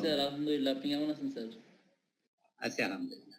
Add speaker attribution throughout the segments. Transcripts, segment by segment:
Speaker 1: Sir আলহামদুলিল্লাহ, আপনি কেমন আছেন স্যার?
Speaker 2: আছি আলহামদুলিল্লাহ।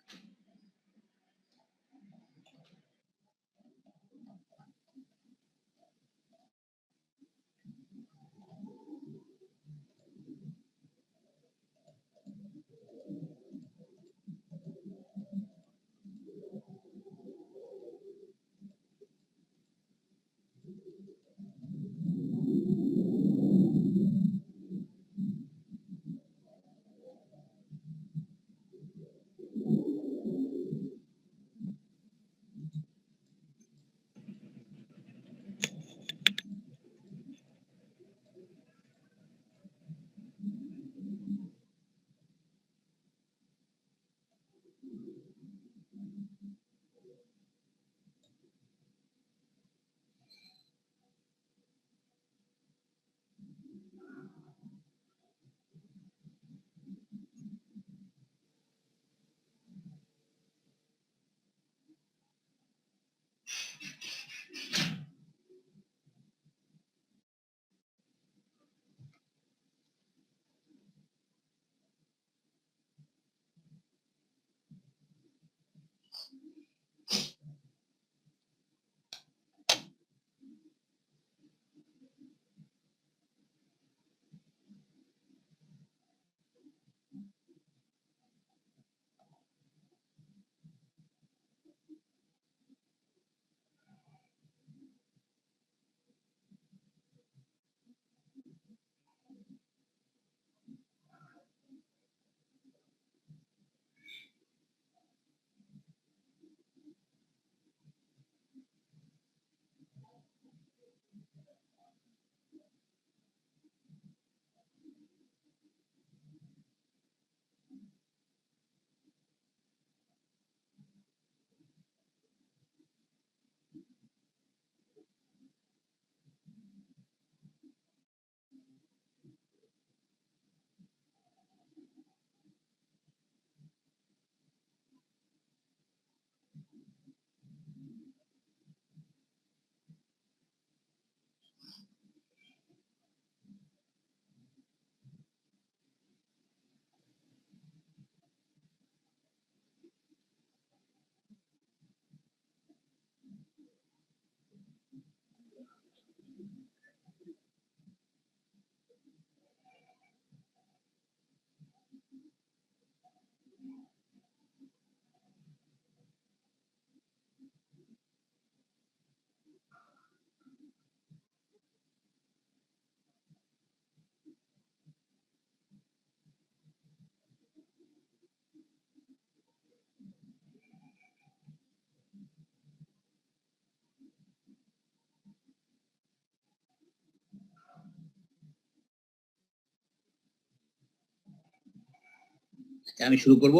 Speaker 2: আমি শুরু করব?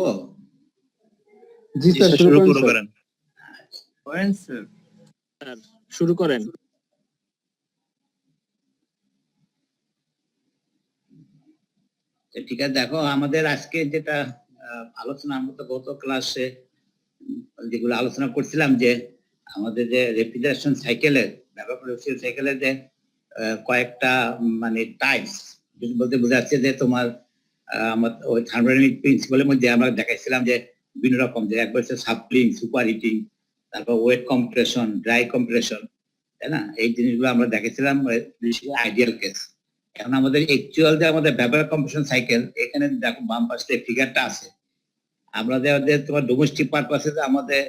Speaker 3: জি স্যার, শুরু করেন।
Speaker 2: করেন স্যার,
Speaker 3: শুরু করেন।
Speaker 2: ঠিক আছে। দেখো, আমাদের আজকে যেটা আলোচনা, আমরা তো গত ক্লাসে যেগুলো আলোচনা করছিলাম যে আমাদের যে রেফ্রিজারেশন সাইকেলের সাইকেলের যে কয়েকটা মানে টাইপস বলতে বোঝাচ্ছে যে তোমার আমার ওই থার্মোডাইনামিক প্রিন্সিপালের মধ্যে আমরা দেখাইছিলাম যে বিভিন্ন রকম, যে একবার হচ্ছে সাবকুলিং, সুপার হিটিং, তারপর ওয়েট কম্প্রেশন, ড্রাই কম্প্রেশন, তাই না? এই জিনিসগুলো আমরা দেখেছিলাম আইডিয়াল কেস। এখন আমাদের অ্যাকচুয়াল যে আমাদের ভ্যাপার কম্প্রেশন সাইকেল, এখানে দেখো বাম পাশে ফিগারটা আছে। আমরা যে তোমার ডোমেস্টিক পারপাসে আমাদের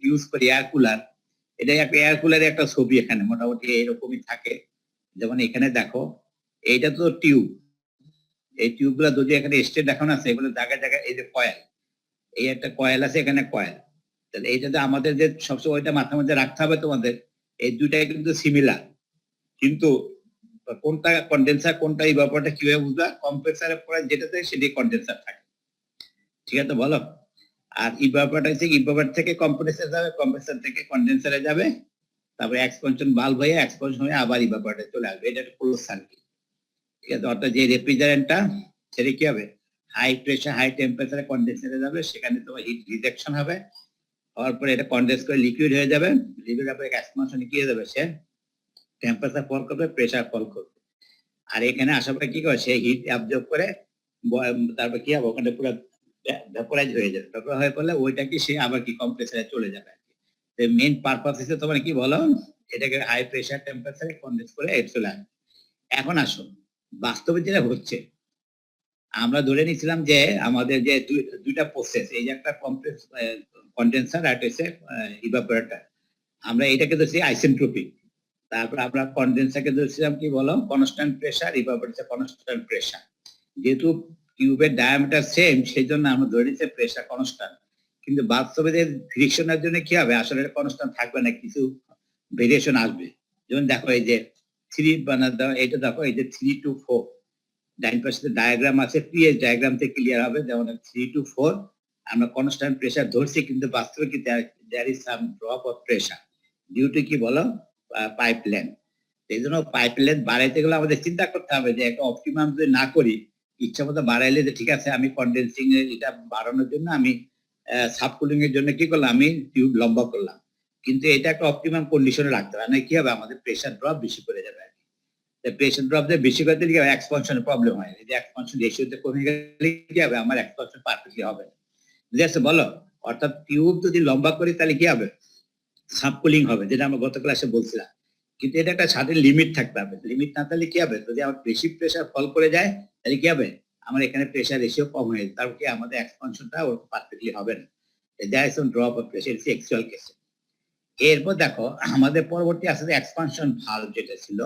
Speaker 2: ইউজ করি এয়ার কুলার, এটা একটা এয়ার কুলারের একটা ছবি এখানে মোটামুটি এরকমই থাকে। যেমন এখানে দেখো, এইটা তো টিউব, এই টিউবগুলো যদি এখানে স্টেট দেখানো আছে, এগুলো জায়গায় জায়গায় এই যে কয়েল, এই একটা কয়েল আছে, এখানে কয়েল। তাহলে এইটা যে আমাদের যে সবসময় ওইটা মাথার মধ্যে রাখতে হবে তোমাদের, এই দুইটাই কিন্তু সিমিলার, কিন্তু কোনটা কন্ডেন্সার কোনটা এই ব্যাপারটা কিভাবে বুঝবা? কম্প্রেসারের পরে যেটা থাকে সেটাই কন্ডেন্সার থাকে, ঠিক আছে? বলো। আর ইভাপোরেটর হচ্ছে ইভাপোরেটর থেকে কম্প্রেসার যাবে, কম্প্রেসার থেকে কন্ডেন্সারে যাবে, তারপরে এক্সপানশন বাল্ব হয়ে এক্সপানশন হয়ে আবার ইভাপোরেটরে চলে আসবে। এটা একটা ক্লোজ সার্কিট, ঠিক আছে? অর্থাৎ যে রেফ্রিজারেন্টটা সেটা কি হবে, হাই প্রেসার হাই টেম্পারেচারে কন্ডেন্সারে যাবে, সেখানে তোমার হিট রিজেকশন হবে, হওয়ার পরে এটা কন্ডেন্স করে লিকুইড হয়ে যাবে, লিকুইড হয়ে এক্সপানশনে কি হয়ে যাবে, সে টেম্পারেচার ফল করবে, প্রেসার ফল করবে। আর এখানে আসার পরে কি করে, সে হিট অ্যাবজর্ব করে তারপর কি হবে ওখানে পুরো ভ্যাপোরাইজ হয়ে যাবে, ভ্যাপোরাইজ হয়ে পড়লে ওইটা কি সে আবার কি কম্প্রেসারে চলে যাবে। মেইন পারপাস হচ্ছে তোমার কি বলো, এটাকে হাই প্রেসার টেম্পারেচারে কন্ডেন্স করে চলে আসবে। এখন আসুন বাস্তবে যেটা হচ্ছে, আমরা ধরে নিয়েছিলাম যে আমাদের যে দুইটা প্রসেস, এই যে একটা কন্ডেন্সার আর হচ্ছে ইভাপোরেটর, আমরা এটাকে ধরছি আইসেন্ট্রোপিক। তারপর আমরা কন্ডেন্সারকে ধরছিলাম কি বলো, constant pressure, evaporator constant pressure. যেহেতু টিউবের ডায়ামিটার সেম, সেই জন্য আমরা ধরে নিচ্ছি প্রেসার কনস্ট্যান্ট। কিন্তু বাস্তবে যে ফ্রিকশনের জন্য কি হবে, আসলে এটা কনস্ট্যান্ট থাকবে না, কিছু ভেরিয়েশন আসবে। যেমন দেখো এই যে এটা দেখো এই যে 3 to 4 ডাইন পাশে ডায়াগ্রাম আছে, পিএইচ ডায়াগ্রাম থেকে ক্লিয়ার হবে। যেমন 3 to 4 আমরা কনস্ট্যান্ট প্রেসার ধরছি, কিন্তু বাস্তবে কি there is some drop of pressure due to কি বলো পাইপ লেন্থ। এই জন্য পাইপ লেন্থ বাড়াইতে গেলে আমাদের চিন্তা করতে হবে যে একটা অপটিমাম যদি না করি, ইচ্ছা মতো বাড়াইলে যে ঠিক আছে আমি কন্ডেন্সিং এটা বাড়ানোর জন্য আমি সাবকুলিং এর জন্য কি করলাম, আমি টিউব লম্বা করলাম, কিন্তু এটা একটা অপটিমাম কন্ডিশনে রাখতে হবে, না কি হবে আমাদের প্রেসার ড্রপ বেশি করে যাবে। প্রেসার ড্রপ যে বেশি করতে গিয়ে এক্সপানশনের প্রবলেম হয়, এই যে এক্সপানশন রেশিওতে কমে গেলে কি হবে, আমার এক্সপানশন পারফেক্টলি হবে না। বুঝেছো বলো? অর্থাৎ টিউব যদি লম্বা করি তাহলে কি হবে, সাবকুলিং হবে, যেটা আমরা গত ক্লাসে বলছিলাম। কিন্তু এটা একটা সার্টেন লিমিট থাকতে হবে, লিমিট না থাকলে কি হবে, যদি আমার বেশি প্রেসার ফল করে যায় তাহলে কি হবে, আমার এখানে প্রেসার রেশিও কম হয়ে যায়, তারপর কি আমাদের এক্সপানশনটা ওরকম পারফেক্টলি হবে না। There is some drop of pressure, it's actual case. এরপর দেখো আমাদের পরবর্তী আসলে এক্সপানশন ভালভ যেটা ছিল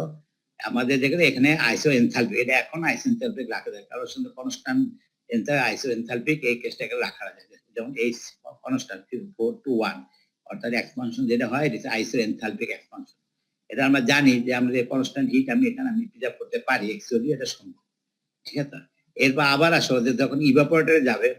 Speaker 2: আমাদের, যেখানে এখানে আইসো এনথালপি, এটা এখন আইসো এনথালপিক রাখা যায়, কারোর সঙ্গে কনস্ট্যান্ট আইসো এনথালপিক এই কেসটাকে রাখা যায়। যেমন এই কনস্ট্যান্ট 4 to 1, অর্থাৎ এক্সপানশন যেটা হয় এটা আইসো এনথালপিক এক্সপানশন। এটা আমরা জানি যে আমরা যে কনস্ট্যান্ট হিট আমি এখানে প্রিজার্ভ করতে পারি, অ্যাকচুয়ালি এটা সম্ভব। ঠিক আছে, এরপর আবার আসো যে যখন ইভাপোরেটরে যাবে,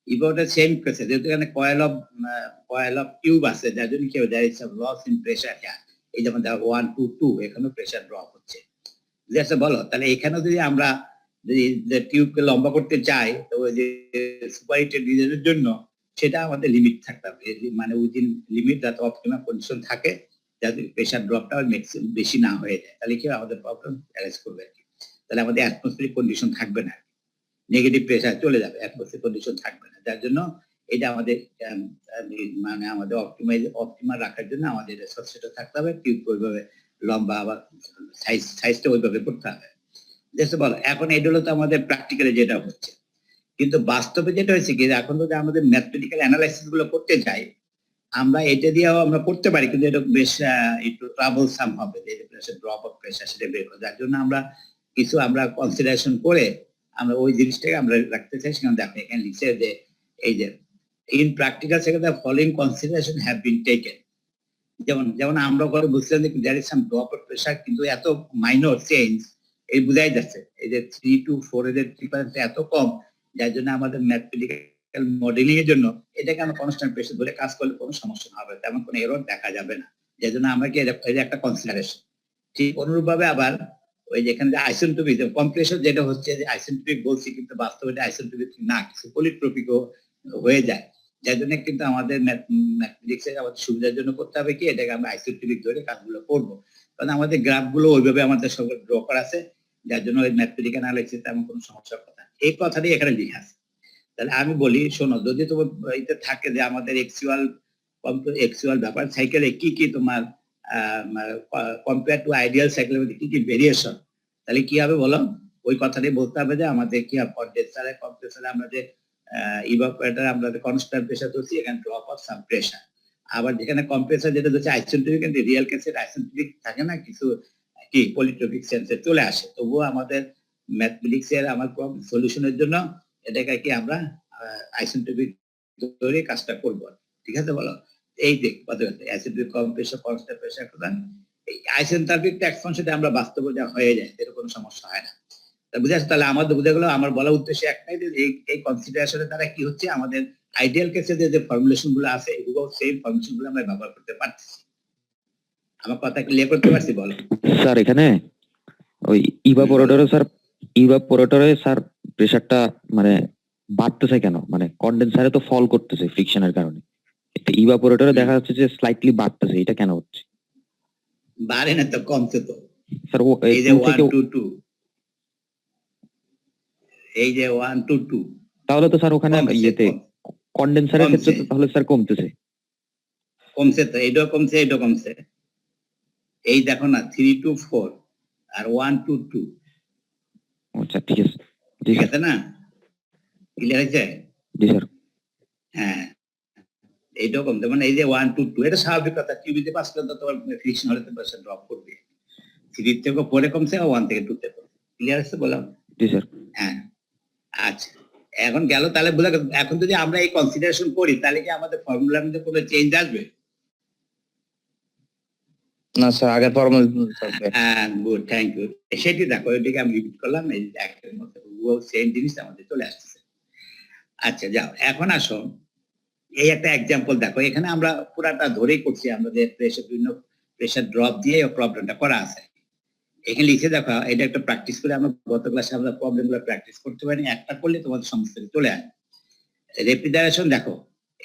Speaker 2: ইভাপোরেটর সেম কেসে, যেহেতু এখানে কয়েল অফ টিউব আছে, যার জন্য কি হবে, there is some loss in pressure here. এই যেমন দেখো 1 to 2 এখানেও প্রেসার ড্রপ হচ্ছে। বুঝতে বলো? তাহলে এখানেও যদি আমরা যদি টিউবকে লম্বা করতে চাই, তো ওই যে সুপারহিটেড রিজনের জন্য সেটা আমাদের লিমিট থাকতে হবে, মানে উইদিন লিমিট, যাতে অপটিমাম কন্ডিশন থাকে, যাতে প্রেসার ড্রপটা ম্যাক্সিমাম বেশি না হয়ে যায়, তাহলে কি আমাদের প্রবলেম অ্যারেঞ্জ করবে আর কি। তাহলে আমাদের অ্যাটমসফিয়ারিক কন্ডিশন থাকবে না, নেগেটিভ প্রেসার চলে যাবে, অ্যাটমসফিয়ারিক কন্ডিশন থাকবে না। যার জন্য এটা আমাদের মানে আমাদের অপটিমাল রাখার জন্য আমাদের সেটা থাকতে হবে, টিউব ওইভাবে লম্বা, আবার সাইজটা ওইভাবে করতে হবে। দেখতে বলো, এখন এটা হলো তো আমাদের প্র্যাকটিক্যালি যেটা হচ্ছে, কিন্তু বাস্তবে যেটা হয়েছে কি, এখন যদি আমাদের ম্যাথমেটিক্যাল অ্যানালাইসিস গুলো করতে যাই, আমরা এটা দিয়েও আমরা করতে পারি, কিন্তু এটা বেশ একটু ট্রাবলসাম হবে, যে ড্রপ অফ প্রেসার সেটা বের করে। যার জন্য আমরা কিছু কনসিডারেশন করে আমরা ওই জিনিসটাকে আমরা রাখতে চাই। সেখানে দেখো এখানে লিখছে যে এই যে ইন প্র্যাকটিক্যাল সেখানে following consideration have been taken. যেমন আমরা করে বুঝছিলাম যে there is some drop of pressure, কিন্তু এত মাইনর চেঞ্জ এই বুঝাই যাচ্ছে, এই যে 3 to 4 এর ডিফারেন্স এত কম, যার জন্য আমাদের ম্যাথমেটিক্যাল মডেলিং এর জন্য এটাকে আমরা কনস্ট্যান্ট প্রেসার ধরে কাজ করলে কোনো সমস্যা হবে, তেমন কোনো এরর দেখা যাবে না। যার জন্য আমরা কি একটা কনসিডারেশন। ঠিক অনুরূপভাবে আবার ওই যেখানে যে আইসেন্ট্রপিক কম্প্রেশন যেটা হচ্ছে, যে আইসেন্ট্রপিক বলছি, কিন্তু বাস্তবে এটা আইসেন্ট্রপিক না, কিছু পলিট্রপিকও হয়ে যায়। যার জন্য কিন্তু আমাদের ম্যাথমেটিক্সের আমাদের সুবিধার জন্য করতে হবে কি, এটাকে আমরা আইসোট্রপিক ধরে কাজগুলো করবো, কারণ আমাদের গ্রাফগুলো ওইভাবে আমাদের সব ড্র করা আছে, যার জন্য ওই ম্যাথমেটিক্যাল অ্যানালাইসিস তেমন কোনো সমস্যার কথা, এই কথাটাই এখানে লিখে আছে। তাহলে আমি বলি শোনো, যদি তোমার এটা থাকে যে আমাদের এক্সুয়াল ব্যাপার সাইকেলে কি কি তোমার কম্পেয়ার টু আইডিয়াল সাইকেলের মধ্যে কি কি ভেরিয়েশন, তাহলে কি হবে বলো, ওই কথাটাই বলতে হবে যে আমাদের কি কম্প্রেসারে আমরা যে ইভাপোরেটর আমরা কনস্ট্যান্ট প্রেসার ধরছি, এখানে ড্রপ অফ সাম প্রেসার। আবার যেখানে কম্প্রেসার যেটা হচ্ছে আইসেন্ট্রপিক, কিন্তু রিয়েল কেসে আইসেন্ট্রপিক থাকে না, কিছু কি পলিট্রপিক সেন্সে চলে আসে, তবুও আমাদের ম্যাথমেটিক্সের আমার সলিউশনের জন্য এটাকে কি আমরা আইসেন্ট্রপিক ধরে কাজটা করব। ঠিক আছে বলো? এই যে আইসেন্ট্রপিক কম্প্রেসার কনস্ট্যান্ট প্রেসার প্রদান, এই আইসেন্ট্রপিক এক্সপানশনে আমরা বাস্তবে যা হয়ে যায়, এর কোনো সমস্যা হয় না। বুঝে আসছে? তাহলে আমাদের বুঝে গেল, আমার বলার উদ্দেশ্য একটাই যে এই কনসিডারেশনের দ্বারা কি হচ্ছে, আমাদের আইডিয়াল কেসে যে ফর্মুলেশন গুলো আছে, এগুলো সেম ফর্মুলেশন গুলো আমরা ব্যবহার করতে পারছি। আমার কথা ক্লিয়ার করতে পারছি বলো?
Speaker 4: স্যার এখানে ওই ইভাপোরেটরে স্যার প্রেসারটা মানে বাড়তেছে কেন, মানে কন্ডেন্সারে তো ফল করতেছে ফ্রিকশনের কারণে, ইভাপোরেটরে দেখা যাচ্ছে যে স্লাইটলি বাড়তেছে, এটা কেন হচ্ছে?
Speaker 2: বাড়ে না তো, কমছে তো
Speaker 4: স্যার
Speaker 2: এই যে 1 to 2 এই যে 1 to 2
Speaker 4: তাহলে তো স্যার ওখানে ইয়েতে কন্ডেন্সারের ক্ষেত্রে তো তাহলে স্যার কমতেছে।
Speaker 2: কমছে তো, এইটাও কমছে, এইটাও কমছে। এই দেখো না 3 to 4 আর 1 to 2,
Speaker 4: আচ্ছা ঠিক আছে,
Speaker 2: ঠিক আছে না? ক্লিয়ার হয়েছে?
Speaker 4: জি স্যার।
Speaker 2: হ্যাঁ, এইটাও কমছে, মানে এই যে 1 to 2 এটা স্বাভাবিক কথা। টিভিতে পাস করলে তো তোমার ফ্রিকশন হলে তো প্রেসার ড্রপ করবে। 3 থেকে 4 এ কমছে আর 1 থেকে 2 তে কমছে। ক্লিয়ার আছে বললাম?
Speaker 4: জি স্যার।
Speaker 2: হ্যাঁ, আচ্ছা এখন গেল। তাহলে বোঝা গেল। এখন যদি আমরা এই কনসিডারেশন করি তাহলে কি আমাদের ফর্মুলার মধ্যে কোনো চেঞ্জ আসবে?
Speaker 5: না স্যার, আগের ফর্মুলা থাকবে।
Speaker 2: হ্যাঁ, গুড, থ্যাংক ইউ। সেটি দেখো, এটিকে আমি রিপিট করলাম, এই একের মধ্যে সেম জিনিস আমাদের চলে আসছে। আচ্ছা যাও, এখন আসো এই একটা এক্সাম্পল দেখো। এখানে আমরা পুরাটা ধরেই করছি, আমাদের বিভিন্ন প্রেসার ড্রপ দিয়ে প্রবলেমটা করা আছে। এখানে লিখে দেখো, এটা একটা প্র্যাকটিস করে আমরা গত ক্লাসে আমরা প্রবলেমগুলো প্র্যাকটিস করতে পারি। একটা করলে তোমাদের সমস্ত কিছু চলে আসে। রেফ্রিজারেশন দেখো,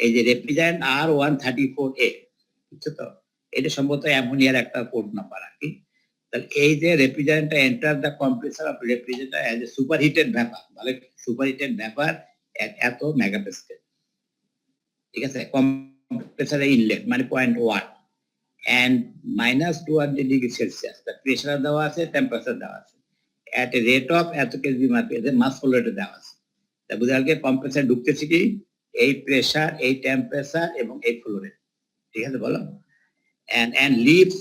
Speaker 2: এই যে রেফ্রিজারেন্ট R134A, বুঝছো তো? এটা সম্ভবত অ্যামোনিয়ার একটা কোড নাম্বার আর কি। তাহলে এই যে রেফ্রিজারেন্টটা enter the compressor of refrigerator as a superheated vapour, মানে সুপারহিটেড ভ্যাপার এত মেগাপাস্কেল, ঠিক আছে? কম্প্রেসরের ইনলেট মানে 0.1 and -200 ডিগ্রি সেলসিয়াস, তার প্রেসার দেওয়া আছে, টেম্পারেচার দেওয়া আছে, এট এ রেট অফ এত কেজি মাপে মাস ফ্লো রেটে দেওয়া আছে। তা বুঝা গেল কম্প্রেসার ঢুকতেছে কি এই প্রেসার, এই টেম্পারেচার এবং এই ফ্লো রেট, ঠিক আছে বলো? and leaves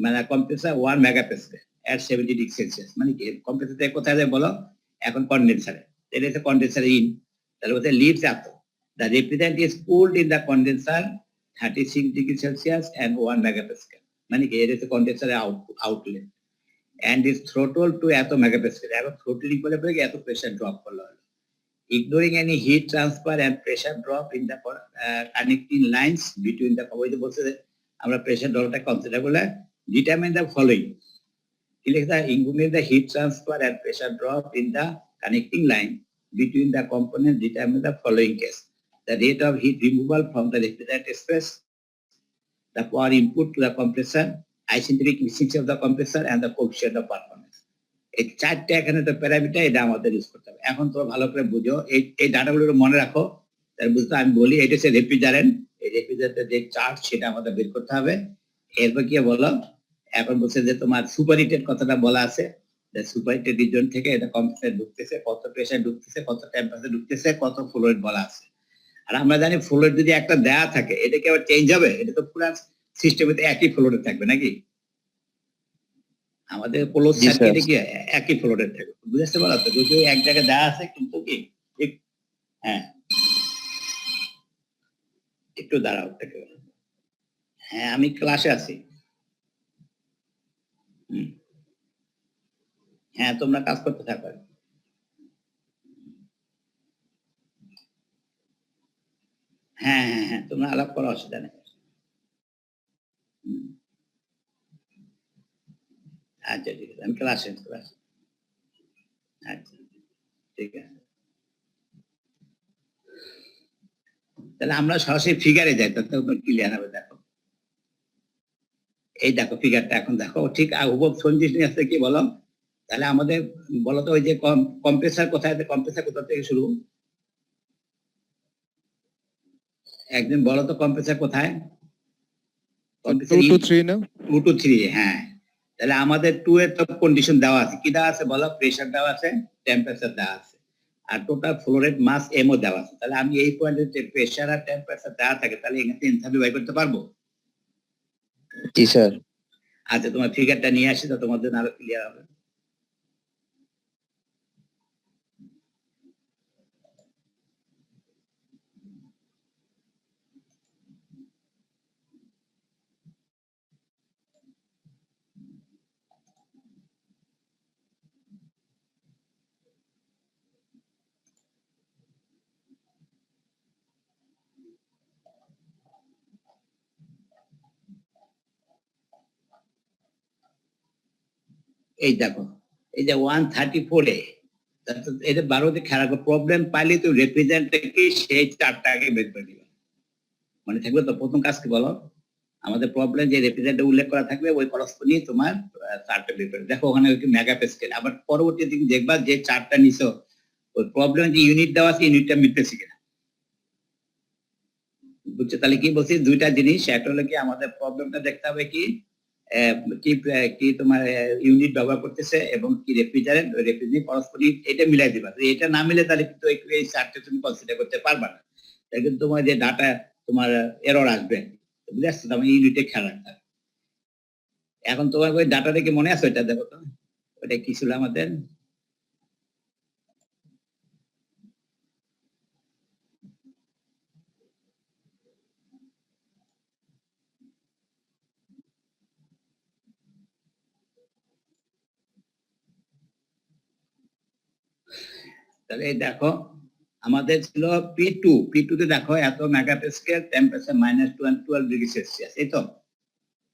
Speaker 2: মানে কম্প্রেসার 1 মেগাপাস্কেল at 70 ডিগ্রি সেলসিয়াস, মানে কি কম্প্রেসার থেকে কোথায় যায় বলো? এখন কনডেন্সারে, এটা হচ্ছে কনডেন্সার ইন। তাহলে বলতে লিভস এত, the refrigerant is cooled in the condenser 36 degree Celsius and 1 মেগাপাস্কেল, মানে কি এটা হচ্ছে কনডেন্সারের outlet, and is throttled to এত মেগাপাস্কেল। এখন থ্রোটলিং করে পরে এত প্রেসার ড্রপ করলো, ignoring any heat transfer and pressure drop in the connecting lines between the, ওই যে বলছে আমরা প্রেসার ড্রপটা কনসিডার করলে determine the following, কি লিখা? ignoring the heat transfer and pressure drop in the connecting line between the components, determine the following case: the rate of heat removal from the refrigerant space, the power input to the compressor, isentropic efficiency of the compressor, and the coefficient of performance. এই চারটে এখানে তো parameter, এটা আমাদের use করতে হবে। এখন তোমরা ভালো করে বুঝো, এই ডাটাগুলো মনে রাখো, তাহলে বুঝতে আমি বলি এটা হচ্ছে রেফ্রিজারেন্ট। এই রেফ্রিজারেন্টের যে চার্ট সেটা আমাদের বের করতে হবে। এরপর কি বলো, এখন বলছে যে তোমার সুপারহিটেড কথাটা বলা আছে, যে সুপারহিটেড রিজন থেকে এটা কম্প্রেসার ঢুকতেছে, কত প্রেসার ঢুকতেছে, কত টেম্পারেচার ঢুকতেছে, কত ফ্লুইড বলা আছে। আর আমরা জানি ফ্লুইড যদি একটা দেয়া থাকে এটা কি আবার চেঞ্জ হবে? এটা তো পুরো সিস্টেমে একই ফ্লুইড থাকবে নাকি? আমাদের ক্লোজ সার্কিটে কি একই ফ্লোরে থাকে, বুঝতে পারো তো? যদি এক জায়গায় দেওয়া আছে কিন্তু কি, হ্যাঁ একটু দাঁড়াও থেকে, হ্যাঁ আমি ক্লাসে আছি। হ্যাঁ তোমরা কাজ করতে থাকো। হ্যাঁ হ্যাঁ হ্যাঁ তোমরা আলাপ করো, অসুবিধা নেই। আচ্ছা ঠিক আছে, আমি ক্লাসে আচ্ছা ঠিক আছে। তাহলে আমরা সরাসরি ফিগারে যাই, তাতে ক্লিয়ার হবে। দেখো এই দেখো ফিগারটা, এখন দেখো ঠিক হুবহু সঞ্জিত আছে কি বলো? তাহলে আমাদের বলো তো ওই যে কম্প্রেসার কোথায়, কম্প্রেসার কোথা থেকে শুরু? একদিন বলো তো কম্প্রেসার কোথায়?
Speaker 5: 2 to 3 না?
Speaker 2: 2 to 3, হ্যাঁ। তাহলে আমাদের 2 এর তো কন্ডিশন দেওয়া আছে, কি দেওয়া আছে বলো? প্রেসার দেওয়া আছে, টেম্পারেচার দেওয়া আছে, আর টোটাল ফ্লো রেট মাস এমও দেওয়া আছে। তাহলে আমি এই পয়েন্টে যে প্রেসার আর টেম্পারেচার দেওয়া থাকে, তাহলে এখানে এনথালপি বাই করতে পারবো?
Speaker 5: জি স্যার।
Speaker 2: আচ্ছা তোমার ফিগারটা নিয়ে আসি তো তোমাদের জন্য আরো ক্লিয়ার হবে। এই দেখো এই যে 134A, এটা 12তে খেলা প্রবলেম পাইলে তো রেপ্রেজেন্টকে সেই চারটা আগে বের করে দিবে, মনে থাকবে তো? প্রথম কাজ কি বলো? আমাদের প্রবলেম যে রেপ্রেজেন্টে উল্লেখ করা থাকবে ওই করসপন্ডিং তোমার চারটা বের করে দেখো, ওখানে মেগাপাস্কেল। আবার পরবর্তী দিন দেখবা যে চারটা নিছো ওই প্রবলেম যে ইউনিট দেওয়া আছে ইউনিটটা মিলতেছে কিনা, বুঝছো? তাহলে কি বলছি, দুইটা জিনিস, একটা হলো কি আমাদের প্রবলেমটা দেখতে হবে কি কি তোমার ইউনিট ব্যবহার করতেছে এবং কি রেফ্রিজারেন্ট, ওই রেফ্রিজারেন্ট পারস্পরিক এটা মিলাই দিবা। যদি এটা না মিলে তাহলে কিন্তু এই চারটে তুমি কনসিডার করতে পারবা না, তাই কিন্তু তোমার যে ডাটা তোমার এরর আসবে, বুঝে আসছো? তোমার ইউনিটে খেয়াল রাখতে হবে। এখন তোমার ওই ডাটাটা কি মনে আছে? ওইটা দেখো তো, ওইটা কি ছিল আমাদের? তাহলে এই দেখো আমাদের ছিল P2 তে দেখো এত মেগাপাস্কেল, টেম্পারেচার -12°C, এই তো।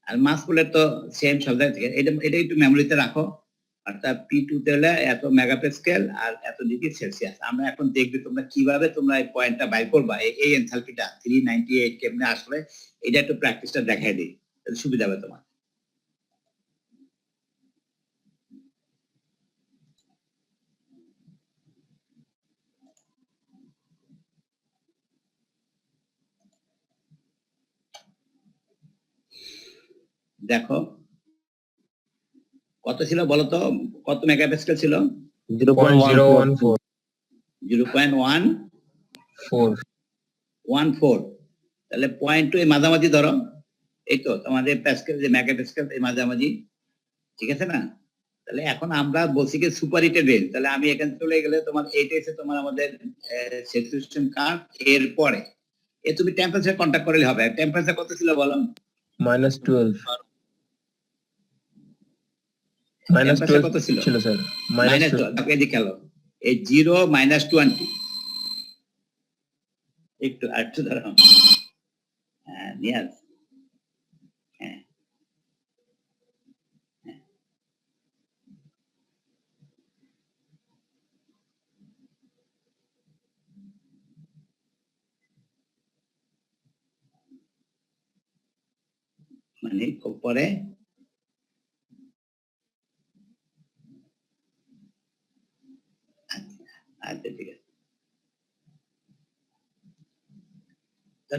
Speaker 2: আর মাস ফুলের তো সেম সব জায়গা থেকে, এটা একটু মেমোরিতে রাখো। অর্থাৎ P2 তে হলে এত মেগাপাস্কেল আর এত ডিগ্রি সেলসিয়াস। আমরা এখন দেখবি তোমরা কিভাবে তোমরা এই পয়েন্টটা বাই করবা, এই এনথালপিটা 398 কেমনে আসলে, এটা একটু প্র্যাকটিসটা দেখাই দিই, তাহলে সুবিধা হবে তোমার। দেখো কত ছিল বলো তো, কত মেগাপাস্কেল ছিল?
Speaker 5: 0.014
Speaker 2: 0.114। তাহলে পয়েন্ট টু মাঝামাঝি ধরো, এই তো তোমাদের প্যাসকেল যে মেগাপাস্কেল এই মাঝামাঝি, ঠিক আছে না? তাহলে এখন আমরা বলছি কি সুপার হিটেড রেঞ্জ, তাহলে আমি এখানে চলে গেলে তোমার এইটা এসে তোমার আমাদের স্যাচুরেশন কার্ভ, এর পরে তুমি টেম্পারেচার কন্টাক্ট করলে হবে। টেম্পারেচার কত ছিল বলো?
Speaker 5: -12
Speaker 2: টেম্পারেচার কত ছিল?
Speaker 5: ছিল স্যার
Speaker 2: -12। এদিকে খেলো, এই 0 -20, একটু আরেকটু ধরো, হ্যাঁ নিয়াজ, হ্যাঁ হ্যাঁ। মানে পরে আচ্ছা ঠিক আছে।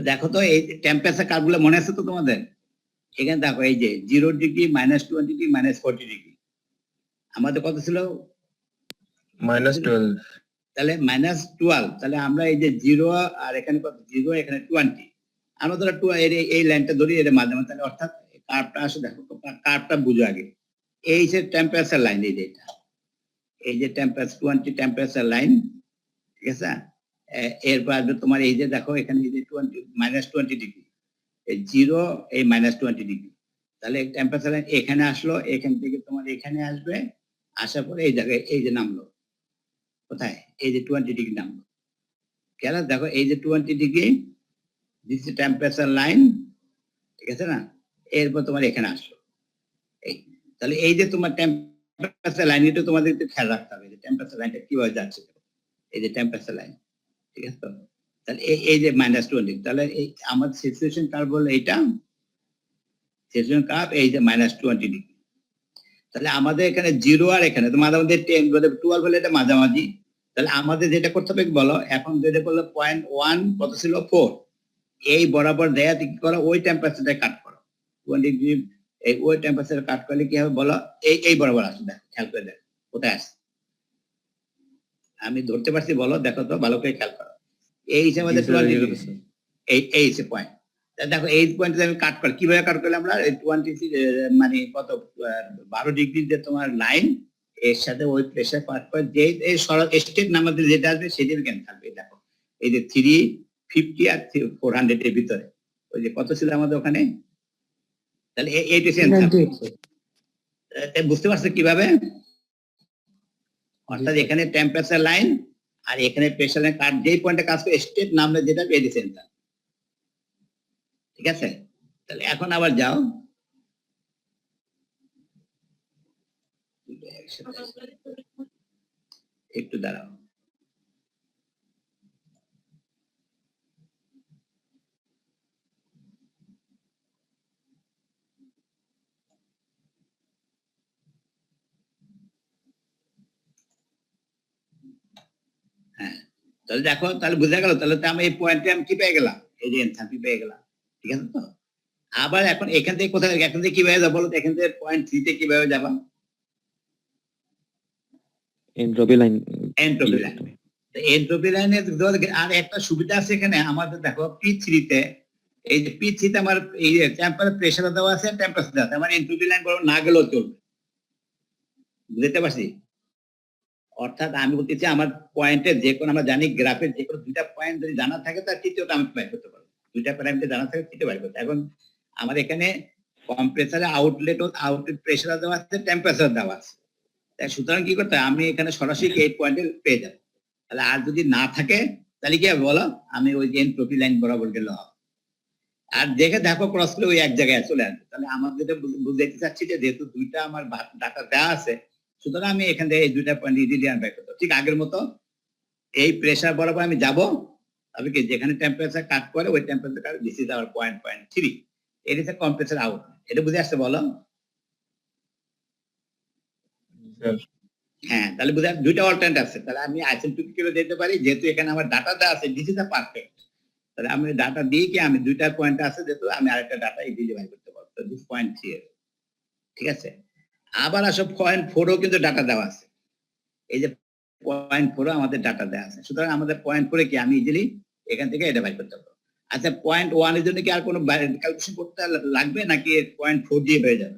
Speaker 2: দেখো তো এই টেম্পারেচার কার্ভ গুলো মনে আছে তো তোমাদের? এখানে দেখো এই যে 0°, -20°, -40°, আমাদের কত ছিল?
Speaker 5: -12
Speaker 2: তাহলে -12। তাহলে আমরা এই যে 0 আর এখানে কত, 0 এখানে 20, আমরা ধরো এই লাইনটা ধরি, এর মাধ্যমে, তাহলে অর্থাৎ কার্ভটা আসে, দেখো কার্ভটা বুঝো আগে। এই যে টেম্পারেচার লাইন, এই যে এটা, এই যে টেম্পারেচার 20 টেম্পারেচার লাইন, ঠিক আছে? এরপর আসবে তোমার এই যে দেখো এখানে এই যে -20°, এই 0 এই -20°, তাহলে টেম্পারেচার লাইন এখানে আসলো, এখান থেকে তোমার এখানে আসবে, আসার পরে এই জায়গায় এই যে নামলো কোথায়, এই যে 20° নামলো। কেন দেখো এই যে 20°, দিস ইজ টেম্পারেচার লাইন, ঠিক আছে না? এরপর তোমার এখানে আসলো এই, তাহলে এই যে তোমার টেম্পারেচার লাইন, এটা তোমাদের একটু খেয়াল রাখতে হবে যে টেম্পারেচার লাইনটা কিভাবে যাচ্ছে। এই যে টেম্পারেচার লাইন, ঠিক আছে তো? তাহলে এই যে -20, তাহলে এই আমার সিচুয়েশন কার্ভ বলে এইটা, সিচুয়েশন কার্ভ এই যে -20°। তাহলে আমাদের এখানে 0 আর এখানে তো মাঝামাঝি 10 বলে 12 হলে এটা মাঝামাঝি। তাহলে আমাদের যেটা করতে হবে বলো, এখন যেটা বললো 0.1 কত ছিল 4, এই বরাবর দেয়াতে কি করো, ওই টেম্পারেচারটা কাট করো 20°, এই ওই টেম্পারেচার কাট করলে কি হবে বলো, এই বরাবর আসবে, দেখো খেয়াল করে দেখো কোথায় আসছে, আমি ধরতে পারছি বলো, দেখো তো ভালো করে খেয়াল করো। এই হিসেবে আমাদের 20°, এই হচ্ছে পয়েন্ট। দেখো এই পয়েন্টে আমি কাট করি, কিভাবে কাট করলে আমরা 20 মানে কত 12° যে তোমার লাইন, এর সাথে ওই প্রেসার কাট করে যে এই সরল স্টেট নাম্বার যেটা আসবে সেদিন কেন থাকবে। দেখো এই যে 350 আর 400 এর ভিতরে ওই যে কত ছিল আমাদের ওখানে, তাহলে এইটা বুঝতে পারছো কিভাবে? অর্থাৎ এখানে টেম্পারেচার লাইন আর এখানে প্রেসার লাইন কাট, যেই পয়েন্টে কাজ করে স্টেট নামলে যেটা এডি সেন্টার, ঠিক আছে? তাহলে এখন আবার যাও, একটু দাঁড়াও, তাহলে দেখো, তাহলে বোঝা গেল, তাহলে তো আমি এই পয়েন্টে আমি কি পেয়ে গেলাম, এই যে এনথালপি পেয়ে গেলাম, ঠিক আছে তো। আবার এখন এখান থেকে কোথায়, এখান থেকে কিভাবে যাবো বলো তো, এখান থেকে পয়েন্ট 3 তে কিভাবে যাবা?
Speaker 4: Entropy line.
Speaker 2: Entropy line. Entropy লাইনে আর একটা সুবিধা আছে এখানে আমাদের, দেখো P3 তে, এই যে P3 তে আমার এই যে টেম্পারেচার প্রেসার দেওয়া আছে, টেম্পারেচার দেওয়া আছে, আমার এনট্রপি লাইন বড় না গেলেও চলবে, বুঝতে পারছি? অর্থাৎ আমি বলতেছি আমার পয়েন্টে যে কোনো, আমরা জানি গ্রাফের যে কোনো দুইটা পয়েন্ট যদি জানা থাকে তার তৃতীয়টা আমি বের করতে পারবো, দুইটা প্যারামিটার জানা থাকে তৃতীয় বের করতে। এখন আমার এখানে কম্প্রেসারে আউটলেট প্রেসার দেওয়া আছে, টেম্পারেচার দেওয়া আছে, তাই সুতরাং কি করতে হয়, আমি এখানে সরাসরি এই পয়েন্টে পেয়ে যাবো। তাহলে আর যদি না থাকে তাহলে কি হবে বলো, আমি ওই যে এনট্রপি লাইন বরাবর গেলে হবে। আর দেখে দেখো ক্রস করে ওই এক জায়গায় চলে আসবে। তাহলে আমার যেটা বুঝাইতে চাচ্ছি যে যেহেতু দুইটা আমার ডাটা দেওয়া আছে, সুতরাং আমি এখান থেকে এই দুইটা পয়েন্ট ইজিলি আনবাই করতে ঠিক আগের মতো এই প্রেসার বরাবর আমি যাব, তবে কি যেখানে টেম্পারেচার কাট করে ওই temperature cut, this is our point 3, এর ইজ কম্প্রেসার আউট। এটা বুঝে আসছে বলো?
Speaker 5: স্যার
Speaker 2: হ্যাঁ, তাহলে বুঝা দুইটা অল্টারনেট আছে। তাহলে আমি আইসেন্ট্রিক করে দিতে পারি, যেহেতু এখানে আমার ডাটা দেওয়া আছে, দিস ইজ পারফেক্ট। তাহলে আমি ডাটা দিয়ে কি আমি দুইটা পয়েন্ট আছে, যেহেতু আমি আরেকটা ডাটা ইজিলি বাই করতে পারবো, তো দিস পয়েন্ট 3, ঠিক আছে। আবার আসো পয়েন্ট 4ও কিন্তু ডাটা দেওয়া আছে, এই যে পয়েন্ট 4ও আমাদের ডাটা দেওয়া আছে, সুতরাং আমাদের পয়েন্ট 4 কি আমি ইজিলি এখান থেকে এটা বাই করতে পারবো। আচ্ছা, পয়েন্ট 1 এর জন্য কি আর কোনো ক্যালকুলেশন করতে লাগবে নাকি পয়েন্ট 4 দিয়ে হয়ে যাবে?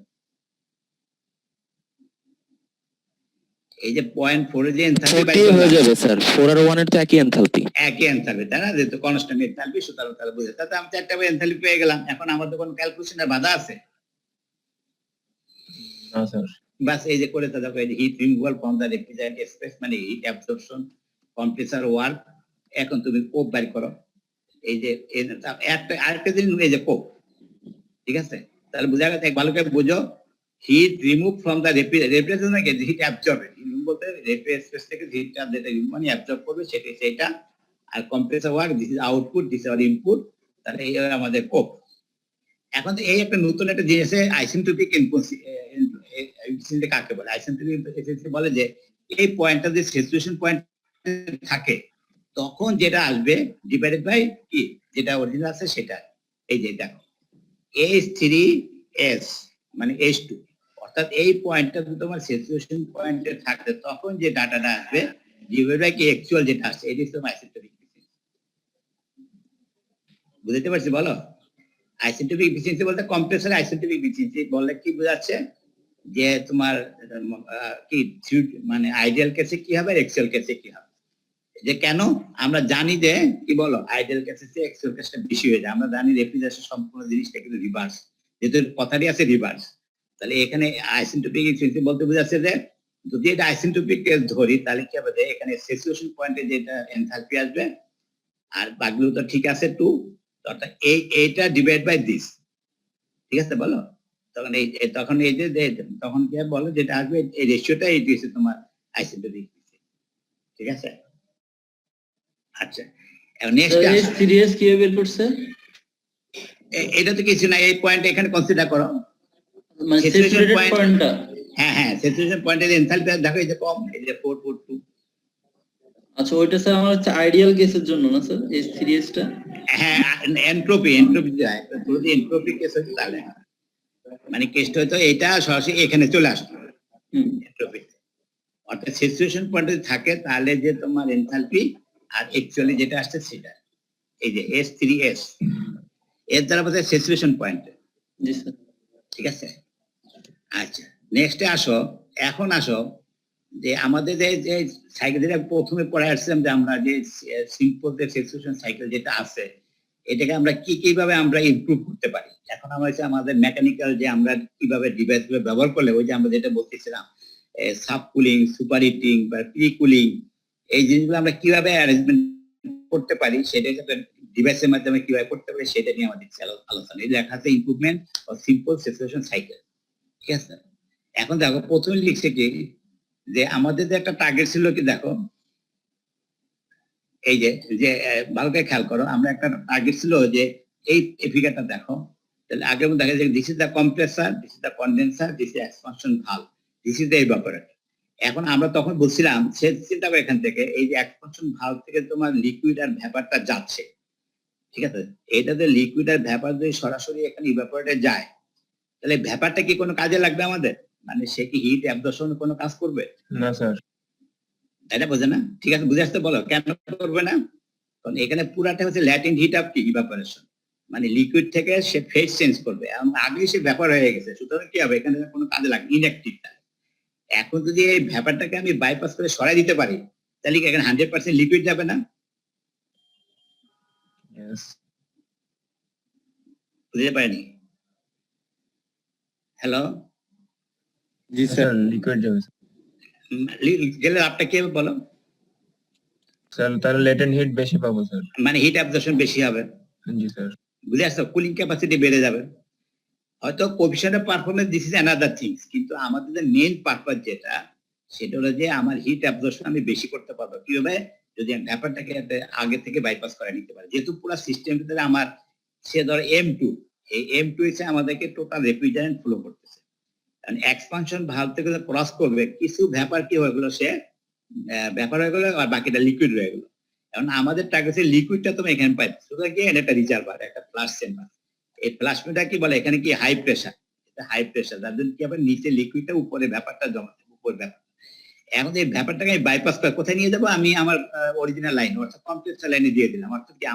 Speaker 2: এই যে পয়েন্ট 4 এর যে এনথালপি বাই
Speaker 6: হয়ে যাবে স্যার, 4 আর 1 এর তো একই এনথালপি।
Speaker 2: একই এনথালপি, তাই না? যেহেতু কনস্ট্যান্ট এনথালপি, সুতরাং তাহলে বুঝে, তাহলে আমি চারটা এনথালপি পেয়ে গেলাম। এখন আমাদের কোনো ক্যালকুলেশনের বাধা আছে?
Speaker 5: না স্যার।
Speaker 2: বাস এই যে করে দেখো, এই যে heat removal from the refrigerant space, মানে হিট অ্যাবজর্পশন, কম্প্রেসার ওয়ার্ক। এখন তুমি কোপ বের করো, এই যে আরেকটা জিনিস, এই যে কোপ, ঠিক আছে। তাহলে বোঝা গেছে, ভালো করে বুঝো, heat remove from the refrigerant মানে হিট অ্যাবজর্ব, বলতে রেফ্রিজারেন্ট স্পেস থেকে হিটটা যেটা মানে অ্যাবজর্ব করবে সেটা। আর compressor work, this is output, this is our input. তাহলে এই আমাদের কোপ। এখন তো এই একটা নতুন একটা জিনিস, আইসেন্ট্রপিক এফিসিয়েন্সি কাকে বলে? আইসেন্ট্রপিক এফিসিয়েন্সি বলে যে এই পয়েন্টটা যে স্যাচুরেশন পয়েন্ট থাকে, তখন যেটা আসবে ডিভাইডেড বাই কি যেটা অরিজিনাল আছে সেটা। এই যে দেখো H3S মানে H2, অর্থাৎ এই পয়েন্টটা যদি তোমার স্যাচুরেশন পয়েন্টে থাকে, তখন যে ডাটাটা আসবে ডিভাইডেড বাই কি অ্যাকচুয়াল যেটা আসছে, এটি হচ্ছে তোমার আইসেন্ট্রপিক এফিসিয়েন্সি। বুঝতে পারছি বলো? আইসেন্ট্রপিক এফিসিয়েন্সি বলতে কম্প্রেসর আইসেন্ট্রপিক এফিসিয়েন্সি বললে কি বোঝাচ্ছে, যে তোমার কি মানে আইডিয়াল কেসে কি হবে, এক্সেল কেসে কি হবে। যে কেন আমরা জানি যে কি বলো, আইডিয়াল কেসে চেয়ে এক্সেল কেসটা বেশি হয়ে যায়। আমরা জানি রেফ্রিজারেশন সম্পূর্ণ জিনিসটা কিন্তু রিভার্স, যেহেতু কথাটি আছে রিভার্স। তাহলে এখানে আইসেন্ট্রপিক এফিসিয়েন্সি বলতে বোঝাচ্ছে যে যদি এটা আইসেন্ট্রপিক কেস ধরি, তাহলে কি হবে, এখানে স্যাচুরেশন পয়েন্টে যেটা এনথালপি আসবে আর বাকিগুলো তো ঠিক আছে 2, অর্থাৎ এইটা ডিভাইড বাই দিস, ঠিক আছে বলো। তখন এই যে তখন কি বলো, যেটা আসবে এই রেশিওটা এইটি হচ্ছে তোমার আইসেন্ট্রপিক, ঠিক আছে। আচ্ছা, নেক্সট
Speaker 1: সিরিয়াস কিভাবে বের করছে?
Speaker 2: এটা তো কিছু না, এই পয়েন্ট এখানে কনসিডার করো,
Speaker 1: মানে স্যাচুরেটেড পয়েন্টটা।
Speaker 2: হ্যাঁ স্যাচুরেশন পয়েন্টের এনথালপি দেখো, এই যে কম, এই যে 442।
Speaker 1: আচ্ছা, ওইটা স্যার আমার হচ্ছে আইডিয়াল কেসের জন্য না স্যার, এই সিরিয়াসটা?
Speaker 2: হ্যাঁ, এনট্রপি যায়, যদি এনট্রপি কেস হয় তাহলে মানে কেসটা হয়তো এটা সরাসরি এখানে চলে আসবে এনট্রপি। অর্থাৎ স্যাচুরেশন পয়েন্টে থাকে তাহলে যে তোমার এনথালপি আর অ্যাকচুয়ালি যেটা আসছে সেটা, এই যে S3S এর দ্বারা বোঝায় স্যাচুরেশন পয়েন্ট।
Speaker 1: জি স্যার।
Speaker 2: ঠিক আছে। আচ্ছা, নেক্সটে আসো। এখন আসো যে আমাদের যে সাইকেল যেটা প্রথমে পড়ে আসছিলাম, যে আমরা যে সিম্পল যে স্যাচুরেশন সাইকেল যেটা আছে, এটাকে আমরা কিভাবে আমরা ইমপ্রুভ করতে পারি। এখন আমরা আমাদের মেকানিক্যাল যে আমরা কিভাবে ডিভাইস ব্যবহার করলে, ওই যে আমরা যেটা বলতেছিলাম সাব কুলিং, সুপার হিটিং বা প্রি কুলিং, এই জিনিসগুলো আমরা কিভাবে অ্যারেঞ্জমেন্ট করতে পারি, সেটা ডিভাইসের মাধ্যমে কিভাবে করতে পারি, সেটা নিয়ে আমাদের আলোচনা। এই লেখা আছে improvement of simple saturation cycle, ঠিক আছে। এখন দেখো প্রথমে লিখছে কি, যে আমাদের যে একটা টার্গেট ছিল কি, দেখো এই যে ভালো করে খেয়াল করো, আমরা একটা টার্গেট ছিল যে এই ফিগারটা দেখো, তাহলে আগে দেখা যায় this is the compressor, this is the condenser, this is expansion valve, this is the evaporator. এখন আমরা তখন বলছিলাম সে চিন্তা করে এখান থেকে এই যে এক্সপানশন ভালভ থেকে তোমার লিকুইড আর ভ্যাপারটা যাচ্ছে, ঠিক আছে, এটাতে লিকুইড আর ভ্যাপার যদি সরাসরি এখানে ইভাপোরেটে যায় তাহলে ভ্যাপারটা কি কোনো কাজে লাগবে আমাদের? মানে সে কি হিট অ্যাবজর্পশনে কোনো কাজ করবে?
Speaker 5: না স্যার।
Speaker 2: এটা বোঝে না? ঠিক আছে, বুঝে আসতে বলো কেন করবে না? কারণ এখানে পুরাটা হচ্ছে ল্যাটেন্ট হিট অফ কি ইভাপোরেশন, মানে লিকুইড থেকে সে ফেজ চেঞ্জ করবে, আগে সে ব্যাপার হয়ে গেছে, সুতরাং কি হবে এখানে কোনো কাজে লাগবে ইনঅ্যাক্টিভ। এখন যদি এই ব্যাপারটাকে আমি বাইপাস করে সরাই দিতে পারি তাহলে কি এখানে 100% লিকুইড যাবে না?
Speaker 5: Yes.
Speaker 2: বুঝতে পারিনি? হ্যালো,
Speaker 3: জি
Speaker 5: স্যার লিকুইড যাবে
Speaker 2: গেলে লাভটা কি হবে বলো?
Speaker 5: স্যার, তাহলে লেটেন্ট হিট বেশি পাবো স্যার।
Speaker 2: মানে হিট অ্যাবজর্পশন বেশি হবে,
Speaker 5: জি স্যার।
Speaker 2: বুঝে আসছো, কুলিং ক্যাপাসিটি বেড়ে যাবে। হয়তো coefficient of performance this is another things, কিন্তু আমাদের যে মেইন পারপাস যেটা সেটা হলো যে আমার হিট অ্যাবজর্পশন আমি বেশি করতে পারবো কিভাবে, যদি আমি ব্যাপারটাকে আগে থেকে বাইপাস করে নিতে পারি। যেহেতু পুরো সিস্টেমের ভিতরে আমার সে ধর M2, এই M2 এসে আমাদেরকে টোটাল রেফ্রিজারেন্ট ফ্লো করতেছে, কারণ এক্সপানশন ভালভ থেকে ক্রস করবে কিছু ব্যাপার কি হয়ে গেল, সে ব্যাপার হয়ে গেলো আর বাকিটা লিকুইড রয়ে গেলো। এখন আমাদের টার্গেট লিকুইডটা তুমি এখানে পাই, সুতরাং কি একটা রিজার্ভার, একটা ফ্লাশ চেম্বার। এই প্লাজমাটা কি বলে এখানে কি হাই প্রেসার, এটা হাই প্রেসার, যার জন্য কি হবে নিচে লিকুইডটা উপরে ব্যাপারটা জমা দেবে, উপর ব্যাপার। এখন এই ব্যাপারটাকে আমি বাইপাস করে কোথায় নিয়ে যাবো, আমি আমার অরিজিনাল লাইন অর্থাৎ কমপ্লেক্সার লাইনে দিয়ে দিলাম, অর্থাৎ কি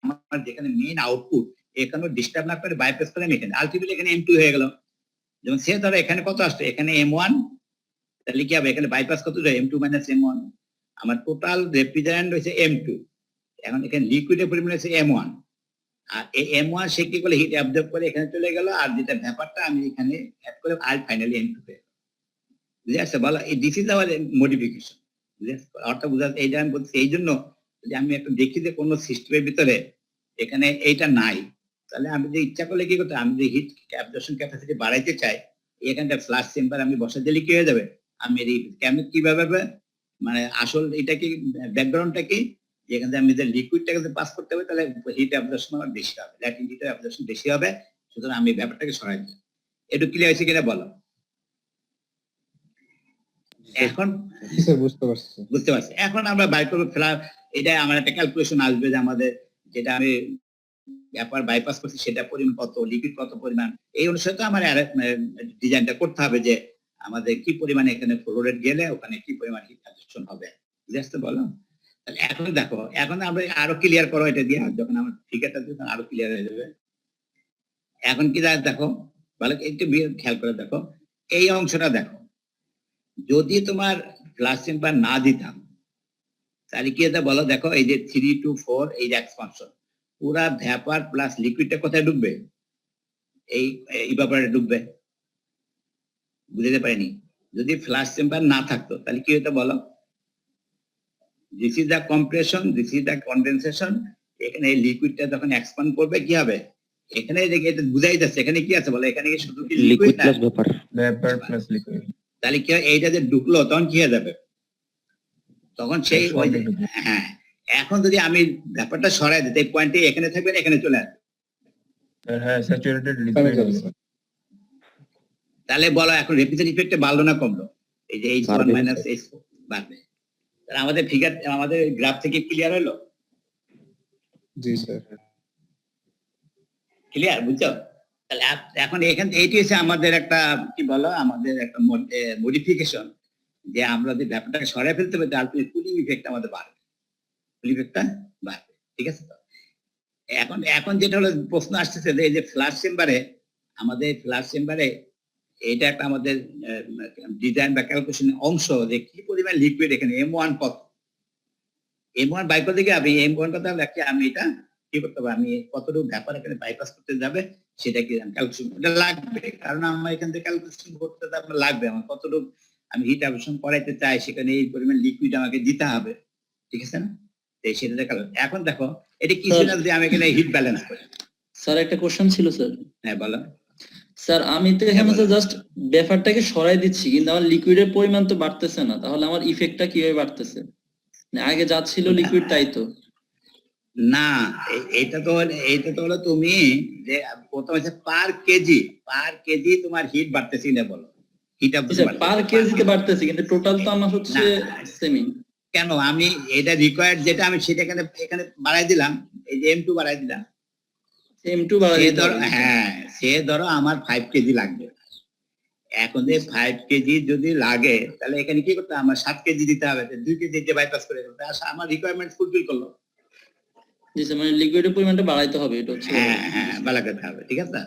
Speaker 2: আমার যেখানে মেইন আউটপুট এখানে ডিস্টার্ব না করে বাইপাস করে আমি এখানে আলটিমেটলি এখানে M2 হয়ে গেল। যেমন সে ধরো এখানে কত আসছে, এখানে M1, তাহলে কি হবে এখানে বাইপাস কত যায় M2 মাইনাস M1, আমার টোটাল রেফ্রিজারেন্ট হয়েছে M2, এখন এখানে লিকুইডের পরিমাণ হচ্ছে M1, আর এই M1 সে কি করে হিট অ্যাবজর্ব করে এখানে চলে গেল, আর যেটা ব্যাপারটা আমি এখানে অ্যাড করে আর ফাইনালি M2 হয়ে গেল। বুঝে আসছে বলো, এই দিস ইজ আওয়ার মডিফিকেশন। বুঝে আসছে অর্থাৎ বুঝা, এইটা আমি বলছি এই জন্য যে আমি একটা দেখি যে কোনো সিস্টেমের ভিতরে এখানে এইটা নাই, তাহলে আমি যে ইচ্ছা করলে কি করতে, আমি যে হিট অ্যাবজর্পশন ক্যাপাসিটি বাড়াইতে চাই এখানটা ফ্লাশ চেম্বার আমি বসা দিলে কি হয়ে যাবে, আমি কেমন কিভাবে মানে আসল এটা কি ব্যাকগ্রাউন্ডটা কি, যেখানে আমি যে লিকুইডটাকে পাস করতে হবে তাহলে হিট অ্যাবজর্পশন আমার বেশি হবে, ল্যাটিন হিট অ্যাবজর্পশন বেশি হবে, সুতরাং আমি ব্যাপারটাকে সরাই দিই। একটু ক্লিয়ার হয়েছে কিনা বলো? এখন বুঝতে পারছি। এখন আমরা বাই করবো ফেলা, এটা আমার একটা ক্যালকুলেশন আসবে যে আমাদের যেটা আমি ব্যাপার বাইপাস করছি সেটা পরিমাণ কত, লিকুইড কত পরিমাণ, এই অনুসারে তো আমার ডিজাইনটা করতে হবে যে আমাদের কি পরিমাণে এখানে ফ্লো রেট গেলে ওখানে কি পরিমাণ হিট অ্যাবজর্পশন হবে। বুঝতে বলো? তাহলে এখন দেখো, এখন আমরা আরো ক্লিয়ার করো এটা দিয়ে, যখন আমার ফিগারটা যখন আরো ক্লিয়ার হয়ে যাবে। এখন কি দেখো ভালো, একটু খেয়াল করে দেখো এই অংশটা দেখো, যদি তোমার ফ্লাশ চেম্বার না দিতাম তাহলে কি হতো বলো, দেখো এই যে 3 to 4 এই যে এক্সপানশন, পুরা ভ্যাপার প্লাস লিকুইডটা কোথায় ডুববে, এই ইভাপোরেটরে ডুববে। বুঝতে পারিনি? যদি ফ্লাশ চেম্বার না থাকতো তাহলে কি হতো বলো, this is the compression, this is the condensation, এখানে এই লিকুইডটা যখন এক্সপান্ড করবে কি হবে, এখানে এটা বুঝাই যাচ্ছে এখানে কি আছে বলো, এখানে কি শুধু কি
Speaker 4: লিকুইড
Speaker 2: লিকুইড না,
Speaker 4: plus vapour.
Speaker 5: Vapour plus liquid.
Speaker 2: তাহলে কি হয়, এইটা যে ঢুকলো তখন কি হয়ে যাবে, তখন সেই হ্যাঁ। এখন যদি আমি ব্যাপারটা সরাই দিই, এই পয়েন্টে এখানে থাকবে না, এখানে চলে আসবে,
Speaker 5: হ্যাঁ স্যাচুরেটেড লিকুইড।
Speaker 2: তাহলে বলো এখন রেফ্রিজারেন্ট ইফেক্টে বাড়লো না কমলো, এই যে H1 মাইনাস H4 বাড়বে। তাহলে আমাদের ফিগার, আমাদের গ্রাফ থেকে ক্লিয়ার হলো?
Speaker 3: জি স্যার।
Speaker 2: ক্লিয়ার, বুঝছো? তাহলে এখন এখানে এইটি হচ্ছে আমাদের একটা কি বলো, আমাদের একটা মডিফিকেশন, যে আমরা যদি ব্যাপারটাকে সরাই ফেলতে পারি তাহলে কুলিং ইফেক্ট আমাদের বাড়বে, কুলিং ইফেক্টটা বাড়বে। ঠিক আছে তো? এখন যেটা হলো প্রশ্ন আসতেছে যে এই যে ফ্লাশ চেম্বারে, আমাদের ফ্লাশ চেম্বারে এটা একটা আমাদের ডিজাইন বা ক্যালকুলেশনের অংশ, যে কি পরিমাণ লিকুইড এখানে M1 কত, M1 বাই করতে গিয়ে আমি M1 কথা রাখছি, আমি এটা কি করতে হবে, আমি কতটুকু ব্যাপার এখানে বাইপাস করতে যাবে সেটা কি ক্যালকুলেশন এটা লাগবে, কারণ আমার এখান থেকে ক্যালকুলেশন করতে লাগবে আমার কতটুকু আমি হিট অ্যাবজর্পশন করাইতে চাই, সেখানে এই পরিমাণ লিকুইড আমাকে দিতে হবে। ঠিক আছে না? সেটা দেখা। এখন দেখো এটা কি ছিল, যদি আমি এখানে হিট ব্যালেন্স করি।
Speaker 1: স্যার একটা কোশ্চেন ছিল স্যার।
Speaker 2: হ্যাঁ বলো।
Speaker 1: স্যার আমি তো এখানে জাস্ট ব্যাপারটাকে সরাই দিচ্ছি, কিন্তু আমার লিকুইডের পরিমাণ তো বাড়তেছে না, তাহলে আমার ইফেক্টটা কিভাবে বাড়তেছে? আগে যা ছিল লিকুইড তাই তো
Speaker 2: না, এটা তো হলো তুমি যে প্রথমে পার কেজি তোমার হিট বাড়তেছি না বলো, হিট অফ
Speaker 1: পার কেজিতে বাড়তেছে কিন্তু টোটাল তো আমার হচ্ছে সেমি।
Speaker 2: কেন আমি এটা রিকোয়ার্ড যেটা আমি সেটা এখানে বাড়াই দিলাম, এই যে M2 বাড়াই দিলাম।
Speaker 1: M2 বাড়াই দিতে হবে।
Speaker 2: হ্যাঁ, সে ধরো আমার 5 কেজি লাগবে, এখন যে 5 কেজি যদি লাগে তাহলে এখানে কি করতে হবে, আমার 7 কেজি দিতে হবে, 2 কেজি দিয়ে বাইপাস করে দিতে হবে, আমার রিকোয়ারমেন্ট ফুলফিল করলো।
Speaker 1: জি স্যার, মানে লিকুইডের পরিমাণটা বাড়াইতে হবে, এটা হচ্ছে।
Speaker 2: হ্যাঁ বাড়াতে হবে, ঠিক আছে।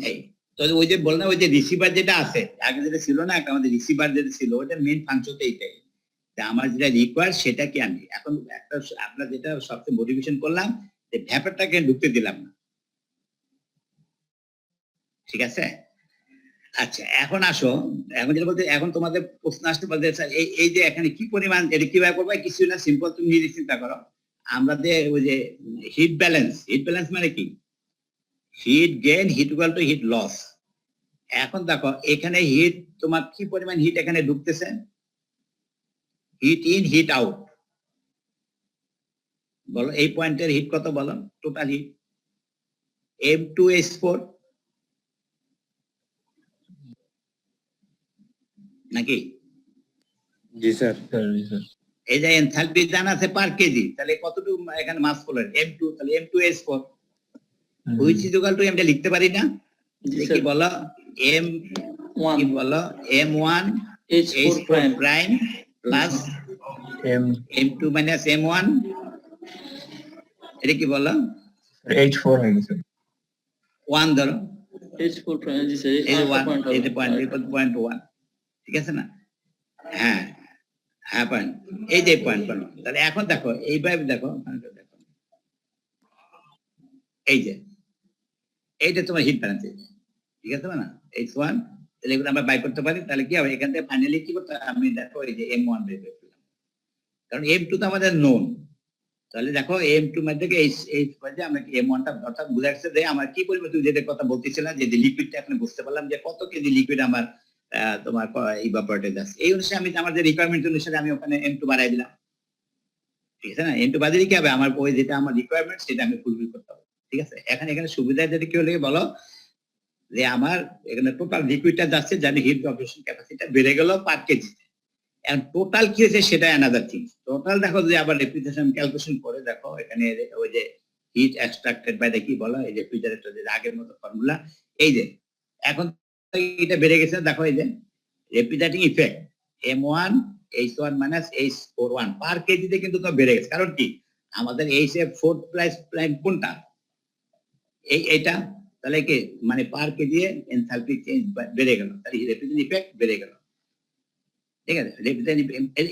Speaker 2: এই তো ওই যে বললাম, ওই যে রিসিভার যেটা আছে, আগে যেটা ছিল না, আমাদের রিসিভার যেটা ছিল ওটা মেইন ফাংশন তো এইটাই, আমার যেটা রিকোয়ার সেটাকে আমি এখন একটা আপনার যেটা সবচেয়ে মোটিভেশন করলাম যে ব্যাপারটাকে ঢুকতে দিলাম না, ঠিক আছে। আচ্ছা এখন আসো, এখন যেটা বলতে, এখন তোমাদের প্রশ্ন আসতে পারে স্যার এই যে এখানে কি পরিমাণ, এটা কিভাবে করবে, কিছু না, সিম্পল, তুমি নিজে চিন্তা করো। আমাদের ওই যে হিট ব্যালেন্স মানে কি, heat gain heat equal to heat loss. এখন দেখো এখানে হিট, তোমার কি পরিমাণ হিট এখানে ঢুকতেছে, হিট ইন হিট আউট, বলো এই পয়েন্টের হিট কত, বলো টোটাল হিট M2S4 নাকি?
Speaker 3: জি স্যার।
Speaker 2: এই যে এনথালপি জানা আছে পার কেজি, তাহলে কতটুকু এখানে মাস ফ্লোর M2, তাহলে M2S4 which is equal to, আমরা লিখতে পারি না, কি বলো, M1 কি বলো, M1 H4 prime plus M2 minus M1, এটা কি বলো,
Speaker 5: H4 হয়ে গেছে
Speaker 2: 1 ধরো,
Speaker 1: H4 প্রাইম। জি স্যার,
Speaker 2: এই যে 1, এই যে পয়েন্ট 1, ঠিক আছে না? হ্যাঁ পয়েন্ট, এই যে পয়েন্ট। তাহলে এখন দেখো এইভাবে দেখো, এই যে এইটা তোমার হিট ব্যালেন্স, ঠিক আছে না, H1, তাহলে এগুলো আমরা বাই করতে পারি, তাহলে কি হবে এখান থেকে ফাইনালি কি করতে হবে, আমি দেখো এই যে M1 বের করে ফেললাম, কারণ M2 তো আমাদের নোন, তাহলে দেখো M2 মধ্যে এই পর্যায়ে আমরা M1 টা অর্থাৎ বুঝা যাচ্ছে যে আমার কি পরিমাণ, তুমি যেটা কথা বলতেছিলাম যে লিকুইডটা এখন বুঝতে পারলাম যে কত কেজি লিকুইড আমার তোমার ইভাপোরেটেড আছে, এই অনুসারে আমি আমার যে রিকোয়ারমেন্ট অনুসারে আমি ওখানে M2 বাড়াই দিলাম, ঠিক আছে না। M2 বাড়িয়ে কি হবে, আমার ওই যেটা আমার রিকোয়ারমেন্ট সেটা আমি ফুলফিল করতে হবে, ঠিক আছে। এখানে সুবিধা যেটা কি হলে বলো যে আমার এখানে টোটাল লিকুইডটা যাচ্ছে, জানি হিট অবজর্পশন ক্যাপাসিটি বেড়ে গেল পার কেজি, এখন টোটাল কি হয়েছে সেটা অ্যানাদার থিং। টোটাল দেখো যে আবার রেফ্রিজারেশন ক্যালকুলেশন করে দেখো, এখানে ওই যে হিট এক্সট্রাক্টেড বাই কি বলা, এই যে রেফ্রিজারেটর যে আগের মতো ফর্মুলা, এই যে এখন এটা বেড়ে গেছে, দেখো এই যে refrigerating effect M1 H1 minus H41 পার কেজিতে কিন্তু তো বেড়ে গেছে, কারণ কি আমাদের H4 প্লাস কোনটা, এইটা, তাহলে কি মানে পার কেজি এনথালপি চেঞ্জ বেড়ে গেল, তাহলে রেফ্রিজারেটিং ইফেক্ট বেড়ে গেল, ঠিক আছে।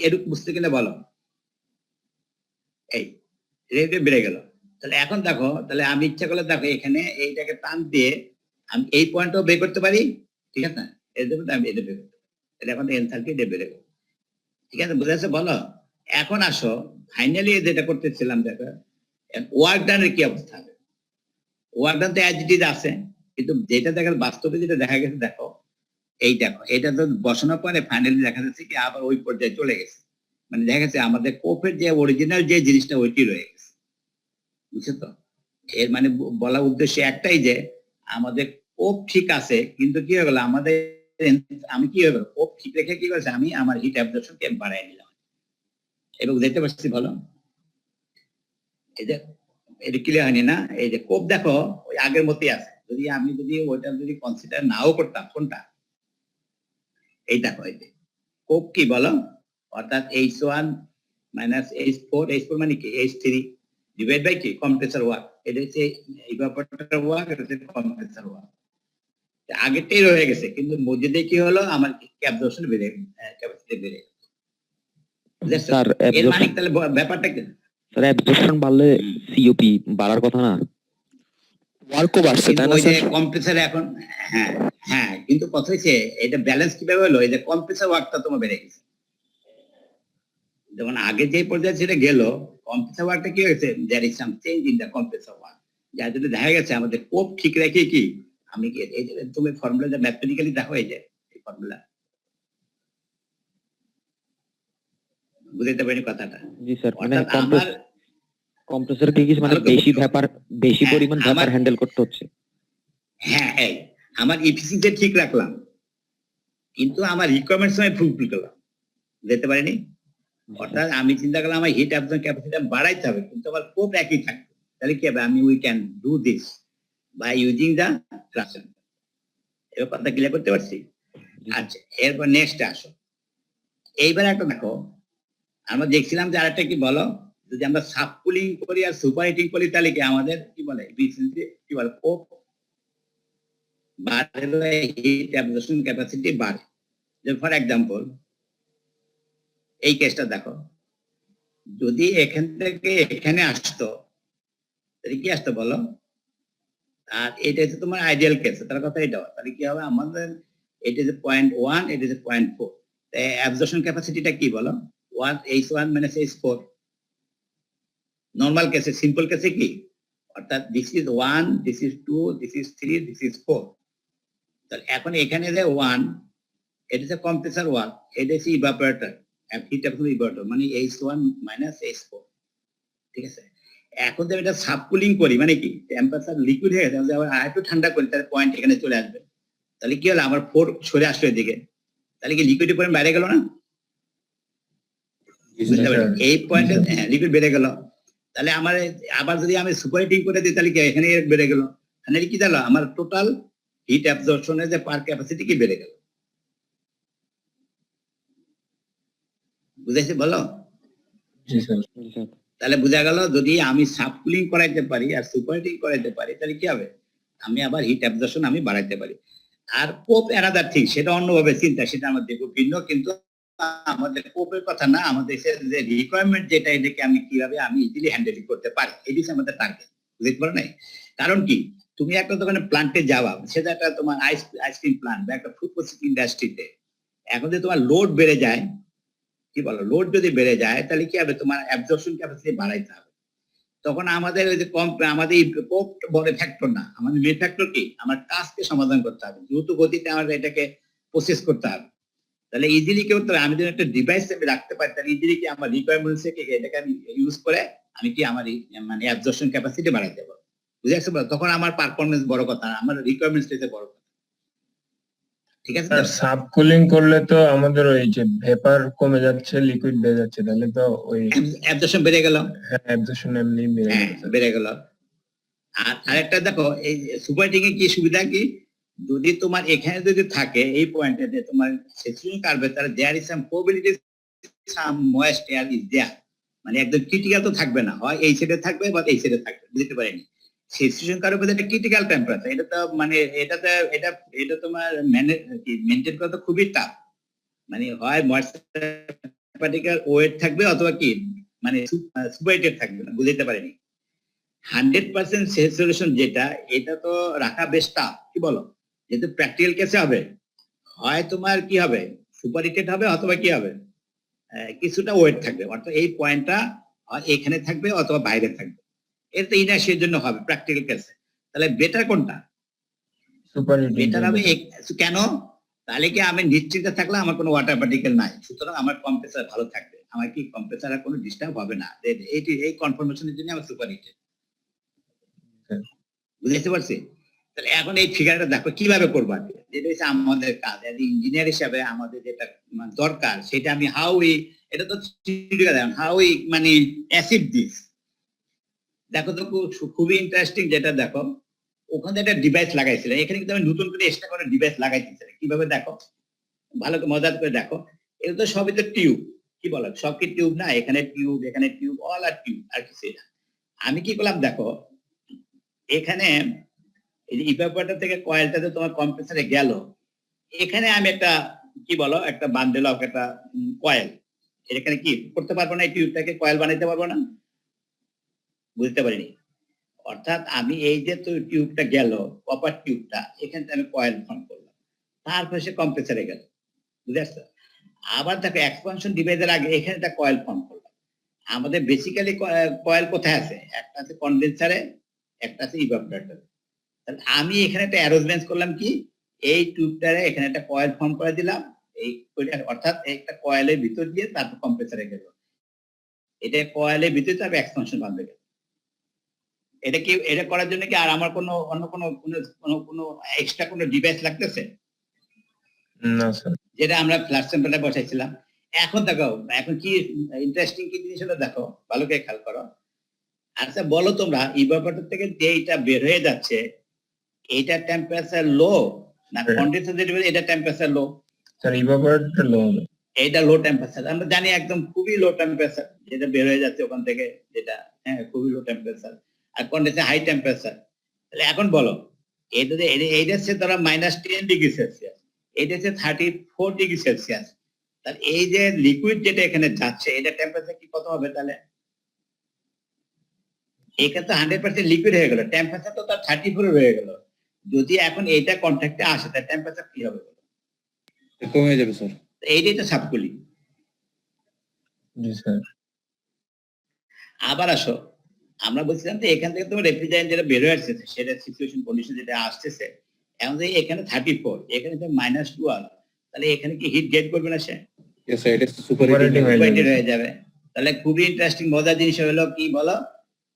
Speaker 2: এরকম বুঝতে গেলে বলো, এই রেট বেড়ে গেল, তাহলে এখন দেখো, তাহলে আমি ইচ্ছা করলে দেখো এখানে এইটাকে টান দিয়ে আমি এই পয়েন্টও বের করতে পারি, ঠিক আছে, এর জন্য আমি এটা বের করতে পারি, তাহলে এখন এনথালপি এটা বেড়ে গেল, ঠিক আছে, বুঝে আছে বলো। এখন আসো ফাইনালি যেটা করতেছিলাম, দেখো ওয়ার্ক ডানের কি অবস্থা হবে, ওয়ার্ক ডান তো অ্যাজ ইট ইজ আছে, কিন্তু যেটা দেখা বাস্তবে যেটা দেখা গেছে, দেখো এই দেখো এটা তো বসানোর পরে ফাইনালি দেখা যাচ্ছে কি আবার ওই পর্যায়ে চলে গেছে, মানে দেখা গেছে আমাদের কোপের যে অরিজিনাল যে জিনিসটা ওইটি রয়ে গেছে, বুঝছো তো। এর মানে বলার উদ্দেশ্য একটাই যে আমাদের কোপ ঠিক আছে, কিন্তু কি হয়ে গেল আমাদের, আমি কি হয়ে গেল কোপ ঠিক রেখে কি করেছে, আমি আমার হিট অ্যাবজর্পশন কে বাড়াই নিলাম, এবং দেখতে পাচ্ছি ভালো, এই যে এটা ক্লিয়ার হয়নি না, এই যে কোপ দেখো ওই আগের মতোই আছে, যদি ওইটা যদি কনসিডার নাও করতাম, কোনটা এই দেখো, এই যে কোপ কি বলো, অর্থাৎ H1 মাইনাস H4 মানে কি H3 ডিভাইড বাই কি কম্প্রেসর ওয়ার্ক, এটা হচ্ছে ইভাপোরেটর ওয়ার্ক, এটা হচ্ছে কম্প্রেসর ওয়ার্ক, আগেরটাই রয়ে গেছে, কিন্তু মধ্যে কি হলো আমার অ্যাবজর্পশন বেড়ে, ক্যাপাসিটি বেড়ে,
Speaker 4: স্যার
Speaker 2: এর মানে তাহলে ব্যাপারটা কি,
Speaker 4: স্যার অ্যাবজর্পশন বাড়লে সিওপি বাড়ার কথা না,
Speaker 6: ওয়ার্কও বাড়ছে তাই না
Speaker 2: ওই যে
Speaker 6: স্যার?
Speaker 2: কম্প্রেসর এখন, কিন্তু কথা হচ্ছে এটা ব্যালেন্স কিভাবে হলো, এই যে কম্প্রেসর ওয়ার্কটা তোমার বেড়ে গেছে, যেমন আগে যে পর্যায়ে সেটা গেল, কম্প্রেসর ওয়ার্কটা কি হয়েছে, there is some change in the compressor work, যার জন্য দেখা গেছে আমাদের কোপ ঠিক রেখে কি আমি কি এই যে তুমি ফর্মুলা যে ম্যাথমেটিক্যালি দেখো, এই যে এই ফর্মুলা, বুঝতে পারিনি কথাটা?
Speaker 4: জি স্যার, মানে
Speaker 2: অর্থাৎ আমার
Speaker 4: কম্প্রেসর কি কিছু মানে বেশি পরিমাণ ভ্যাপার হ্যান্ডেল করতে হচ্ছে,
Speaker 2: এই আমার ইফিসিয়েন্সি ঠিক রাখলাম, কিন্তু আমার রিকোয়ারমেন্টস আমি ফুলফিল করলাম, যেতে পারিনি। অর্থাৎ আমি চিন্তা করলাম আমার হিট অ্যাবজর্পশন ক্যাপাসিটি বাড়াইতে হবে, কিন্তু আমার কোপ একই থাকবে। তাহলে কি হবে, আমি we can do this by using the fraction. এবার কথা ক্লিয়ার করতে পারছি? আচ্ছা, এরপর নেক্সট আসো। এইবার একটা দেখো, আমরা দেখছিলাম যে আরেকটা কি বলো, যদি আমরা সাবকুলিং করি আর সুপার হিটিং করি তাহলে কি আমাদের কি বলে কি বলে কোপ বাড়ে, হিট অ্যাবজর্পশন ক্যাপাসিটি বাড়ে। যে ফর এক্সাম্পল এই কেসটা দেখো, যদি এখান থেকে এখানে আসতো তাহলে কি আসতো বলো, আর এটা হচ্ছে তোমার আইডিয়াল কেস, তার কথা এটা। তাহলে কি হবে আমাদের, এটা যে 0.1, এটা যে 0.4, অ্যাবজর্পশন ক্যাপাসিটিটা কি বলো, 1 H1 minus H4। নর্মাল কেসে, সিম্পল কেসে কি, অর্থাৎ this is 1, this is 2, this is 3, this is 4। তাহলে এখন এখানে যে 1, এটা হচ্ছে কম্প্রেসার 1, এটা হচ্ছে ইভাপোরেটর, হিট অ্যাবজর্পশন ইভাপোরেটর, মানে H1 minus H4। ঠিক আছে, এখন যদি এটা সাবকুলিং করি মানে কি, টেম্পারেচার লিকুইড হয়ে গেছে, আবার আরেকটু ঠান্ডা করি, তাহলে পয়েন্ট এখানে চলে আসবে। তাহলে কি হলো, আমার 4 সরে আসলো এদিকে, তাহলে কি লিকুইডের পয়েন্ট বাইরে গেল না? বুঝতে পারি, এই পয়েন্টে হ্যাঁ লিকুইড বেড়ে গেল। তাহলে আমার আবার যদি আমি সুপার হিটিং করে দিই তাহলে কি এখানে বেড়ে গেল, এখানে কি গেল, আমার টোটাল হিট অ্যাবজর্পশনের যে পার ক্যাপাসিটি কি বেড়ে গেল। বুঝাইছে বলো?
Speaker 5: জি স্যার।
Speaker 2: তাহলে বোঝা গেল যদি আমি সাবকুলিং করাইতে পারি আর সুপার হিটিং করাইতে পারি তাহলে কি হবে, আমি আবার হিট অ্যাবজর্পশন আমি বাড়াইতে পারি। আর কোপ অ্যানাদার থিং, সেটা অন্যভাবে চিন্তা, সেটা আমার দেখবো ভিন্ন, কিন্তু আমাদের কোপের কথা না, আমাদের যে রিকোয়ারমেন্ট যেটা, এটাকে আমি কিভাবে আমি ইজিলি হ্যান্ডেলিং করতে পারি, এটি আমাদের টার্গেট। বুঝতে পারো না? কারণ কি, তুমি একটা দোকানে প্লান্টে যাওয়া, সেটা একটা তোমার আইসক্রিম প্লান্ট বা একটা ফুড প্রসেসিং ইন্ডাস্ট্রিতে, এখন যদি তোমার লোড বেড়ে যায়, কি বলো, লোড যদি বেড়ে যায় তাহলে কি হবে, তোমার অ্যাবজর্পশন ক্যাপাসিটি বাড়াইতে হবে। তখন আমাদের ওই যে কম, আমাদের কোপ বড় ফ্যাক্টর না, আমাদের মেন ফ্যাক্টর কি, আমার কাজকে সমাধান করতে হবে, দ্রুত গতিতে আমাদের এটাকে প্রসেস করতে হবে। তাহলে ইজিলি কি করতে হবে, আমি যদি একটা ডিভাইস আমি রাখতে পারি তাহলে ইজিলি কি আমার রিকোয়ারমেন্টস থেকে এটাকে আমি ইউজ করে আমি কি আমার মানে অ্যাবজর্পশন ক্যাপাসিটি বাড়াইতে পারবো। বুঝে আসছে? তখন আমার পারফরমেন্স বড় কথা, আমার রিকোয়ারমেন্টস বড় কথা। ঠিক আছে,
Speaker 5: স্যার সাবকুলিং করলে তো আমাদের ওই যে ভেপার কমে যাচ্ছে, লিকুইড বেড়ে যাচ্ছে, তাহলে তো ওই
Speaker 2: অ্যাবজর্পশন বেড়ে গেল।
Speaker 5: হ্যাঁ অ্যাবজর্পশন এমনি বেড়ে
Speaker 2: হ্যাঁ,
Speaker 5: যাচ্ছে।
Speaker 2: বেড়ে গেল। আর আরেকটা দেখো, এই সুপার হিটিং এ কি সুবিধা কি, যদি তোমার এখানে যদি থাকে এই পয়েন্টে যে তোমার স্যাচুরেশন কার্ভে, তাহলে there is some probability some moist air is there, মানে একদম ক্রিটিক্যাল তো থাকবে না, হয় এই সাইডে থাকবে বা এই সাইডে থাকবে, বুঝতে পারিনি। স্যাচুরেশন কার্ভে একটা ক্রিটিক্যাল টেম্পারেচার, এটা তো মানে এটা তোমার মেনটেন করা তো খুবই টাফ, মানে হয় ময়েশ্চার পার্টিকেল ওয়েট থাকবে অথবা কি মানে সুপারহিটেড থাকবে না, বুঝতে পারিনি। 100% স্যাচুরেশন যেটা, এটা তো রাখা বেশ টাফ, কি বলো? যেহেতু প্র্যাকটিক্যাল কেসে হবে, হয় তোমার কি হবে, সুপার হিটেড হবে অথবা কি হবে, কিছুটা ওয়েট থাকবে, অর্থাৎ এই পয়েন্টটা এখানে থাকবে অথবা বাইরে থাকবে, এর তো ইনার্সিয়ার জন্য হবে প্র্যাকটিক্যাল কেসে। তাহলে বেটার কোনটা?
Speaker 5: সুপার হিটিং
Speaker 2: বেটার হবে কেন? তাহলে কি আমি নিশ্চিন্তে থাকলে আমার কোনো ওয়াটার পার্টিকেল নাই, সুতরাং আমার কম্প্রেসার ভালো থাকবে, আমার কি কম্প্রেসার কোনো ডিস্টার্ব হবে না, এই কনফার্মেশনের জন্য আমার সুপার হিটেড। বুঝতে পারছি? তাহলে এখন এই ফিগারটা দেখো কিভাবে করবো, যেটা হচ্ছে আমাদের কাজ ইঞ্জিনিয়ার হিসাবে আমাদের যেটা দরকার, সেটা আমি এটা তো হাউ উই মানে অ্যাসিড দিস। দেখো তো খুবই ইন্টারেস্টিং, যেটা দেখো ওখানে একটা ডিভাইস লাগাইছিল, এখানে কিন্তু আমি নতুন করে এক্সট্রা করে ডিভাইস লাগাইতেছি, কিভাবে দেখো, ভালো করে মজা করে দেখো। এটা তো সবই তো টিউব, কি বলো, সব কি টিউব না, এখানে টিউব অল আর টিউব, আর কিছু না। আমি কি করলাম দেখো, এখানে এই যে ইভাপোরেটর থেকে কয়েলটাতে তোমার কম্প্রেসারে গেল, এখানে আমি একটা কি বলো, একটা বান্ডেল অফ একটা কয়েল, এখানে কি করতে পারবো না, এই টিউবটাকে কয়েল বানাইতে পারবো না? বুঝতে পারিনি। অর্থাৎ আমি এই যে টিউবটা গেল, কপার টিউবটা, এখানে আমি কয়েল ফর্ম করলাম, তারপরে সে কম্প্রেসারে গেল, বুঝতে পারছো? আবার দেখো এক্সপানশন ডিভাইসের আগে এখানে একটা কয়েল ফর্ম করলাম। আমাদের বেসিক্যালি কয়েল কোথায় আছে, একটা আছে কন্ডেন্সারে, একটা আছে ইভাপোরেটরে। তাহলে আমি এখানে একটা অ্যারেঞ্জমেন্ট করলাম কি, এই টিউবটারে এখানে একটা কয়েল ফর্ম করে দিলাম, এই অর্থাৎ একটা কয়েলের ভিতর দিয়ে তারপর কম্প্রেসারে গেল, এটা কয়েলের ভিতরে তারপর এক্সপানশন বাঁধবে গেল। এটা কি, এটা করার জন্য কি আর আমার কোনো অন্য কোনো এক্সট্রা কোনো ডিভাইস লাগতেছে?
Speaker 5: না স্যার।
Speaker 2: যেটা আমরা ফ্ল্যাশ স্যাম্পলে বসাইছিলাম। এখন দেখো, এখন কি ইন্টারেস্টিং কি জিনিস হলো দেখো, ভালো করে খেয়াল করো। আচ্ছা বলো তোমরা, ইভাপোরেটর থেকে যে এটা বের হয়ে যাচ্ছে, এটা টেম্পারেচার লো না
Speaker 5: হ্যাঁ।
Speaker 2: কন্ডেন্সার যেটা বের, এটা টেম্পারেচার লো?
Speaker 5: স্যার ইভাপোরেটর লো হবে।
Speaker 2: এটা লো টেম্পারেচার, আমরা জানি একদম খুবই লো টেম্পারেচার যেটা বের হয়ে যাচ্ছে ওখান থেকে, যেটা হ্যাঁ খুবই লো টেম্পারেচার। আর কন্ডেন্সার হাই টেম্পারেচার। তাহলে এখন বলো, এটা যে এইটা হচ্ছে ধরো -10 ডিগ্রি সেলসিয়াস, এটা হচ্ছে 34 ডিগ্রি সেলসিয়াস। তাহলে এই যে লিকুইড যেটা এখানে যাচ্ছে, এটা টেম্পারেচার কি কত হবে তাহলে? এখানে তো 100% লিকুইড হয়ে গেল, টেম্পারেচার তো তার 34 হয়ে গেল। যদি এখন এটা কন্ট্যাক্টে আসে তার টেম্পারেচার কি হবে বলো?
Speaker 3: কমে যাবে স্যার।
Speaker 2: এইটাই তো সাবকুলিং।
Speaker 5: জি স্যার।
Speaker 2: আবার আসো, আমরা বলছিলাম যে এখান থেকে তোমার রেফ্রিজারেন্ট যেটা বের হয়ে আসছে সেটা সিচুয়েশন কন্ডিশন যেটা আসতেছে, এখন যে এখানে 34, এখানে তো -12, তাহলে এখানে কি হিট গেট করবে না সে?
Speaker 3: ইয়েস স্যার, এটা
Speaker 5: Superheating হয়ে
Speaker 2: Superheated
Speaker 5: যাবে।
Speaker 2: হয়ে যাবে। তাহলে খুবই ইন্টারেস্টিং মজার জিনিস হলো কি বলো,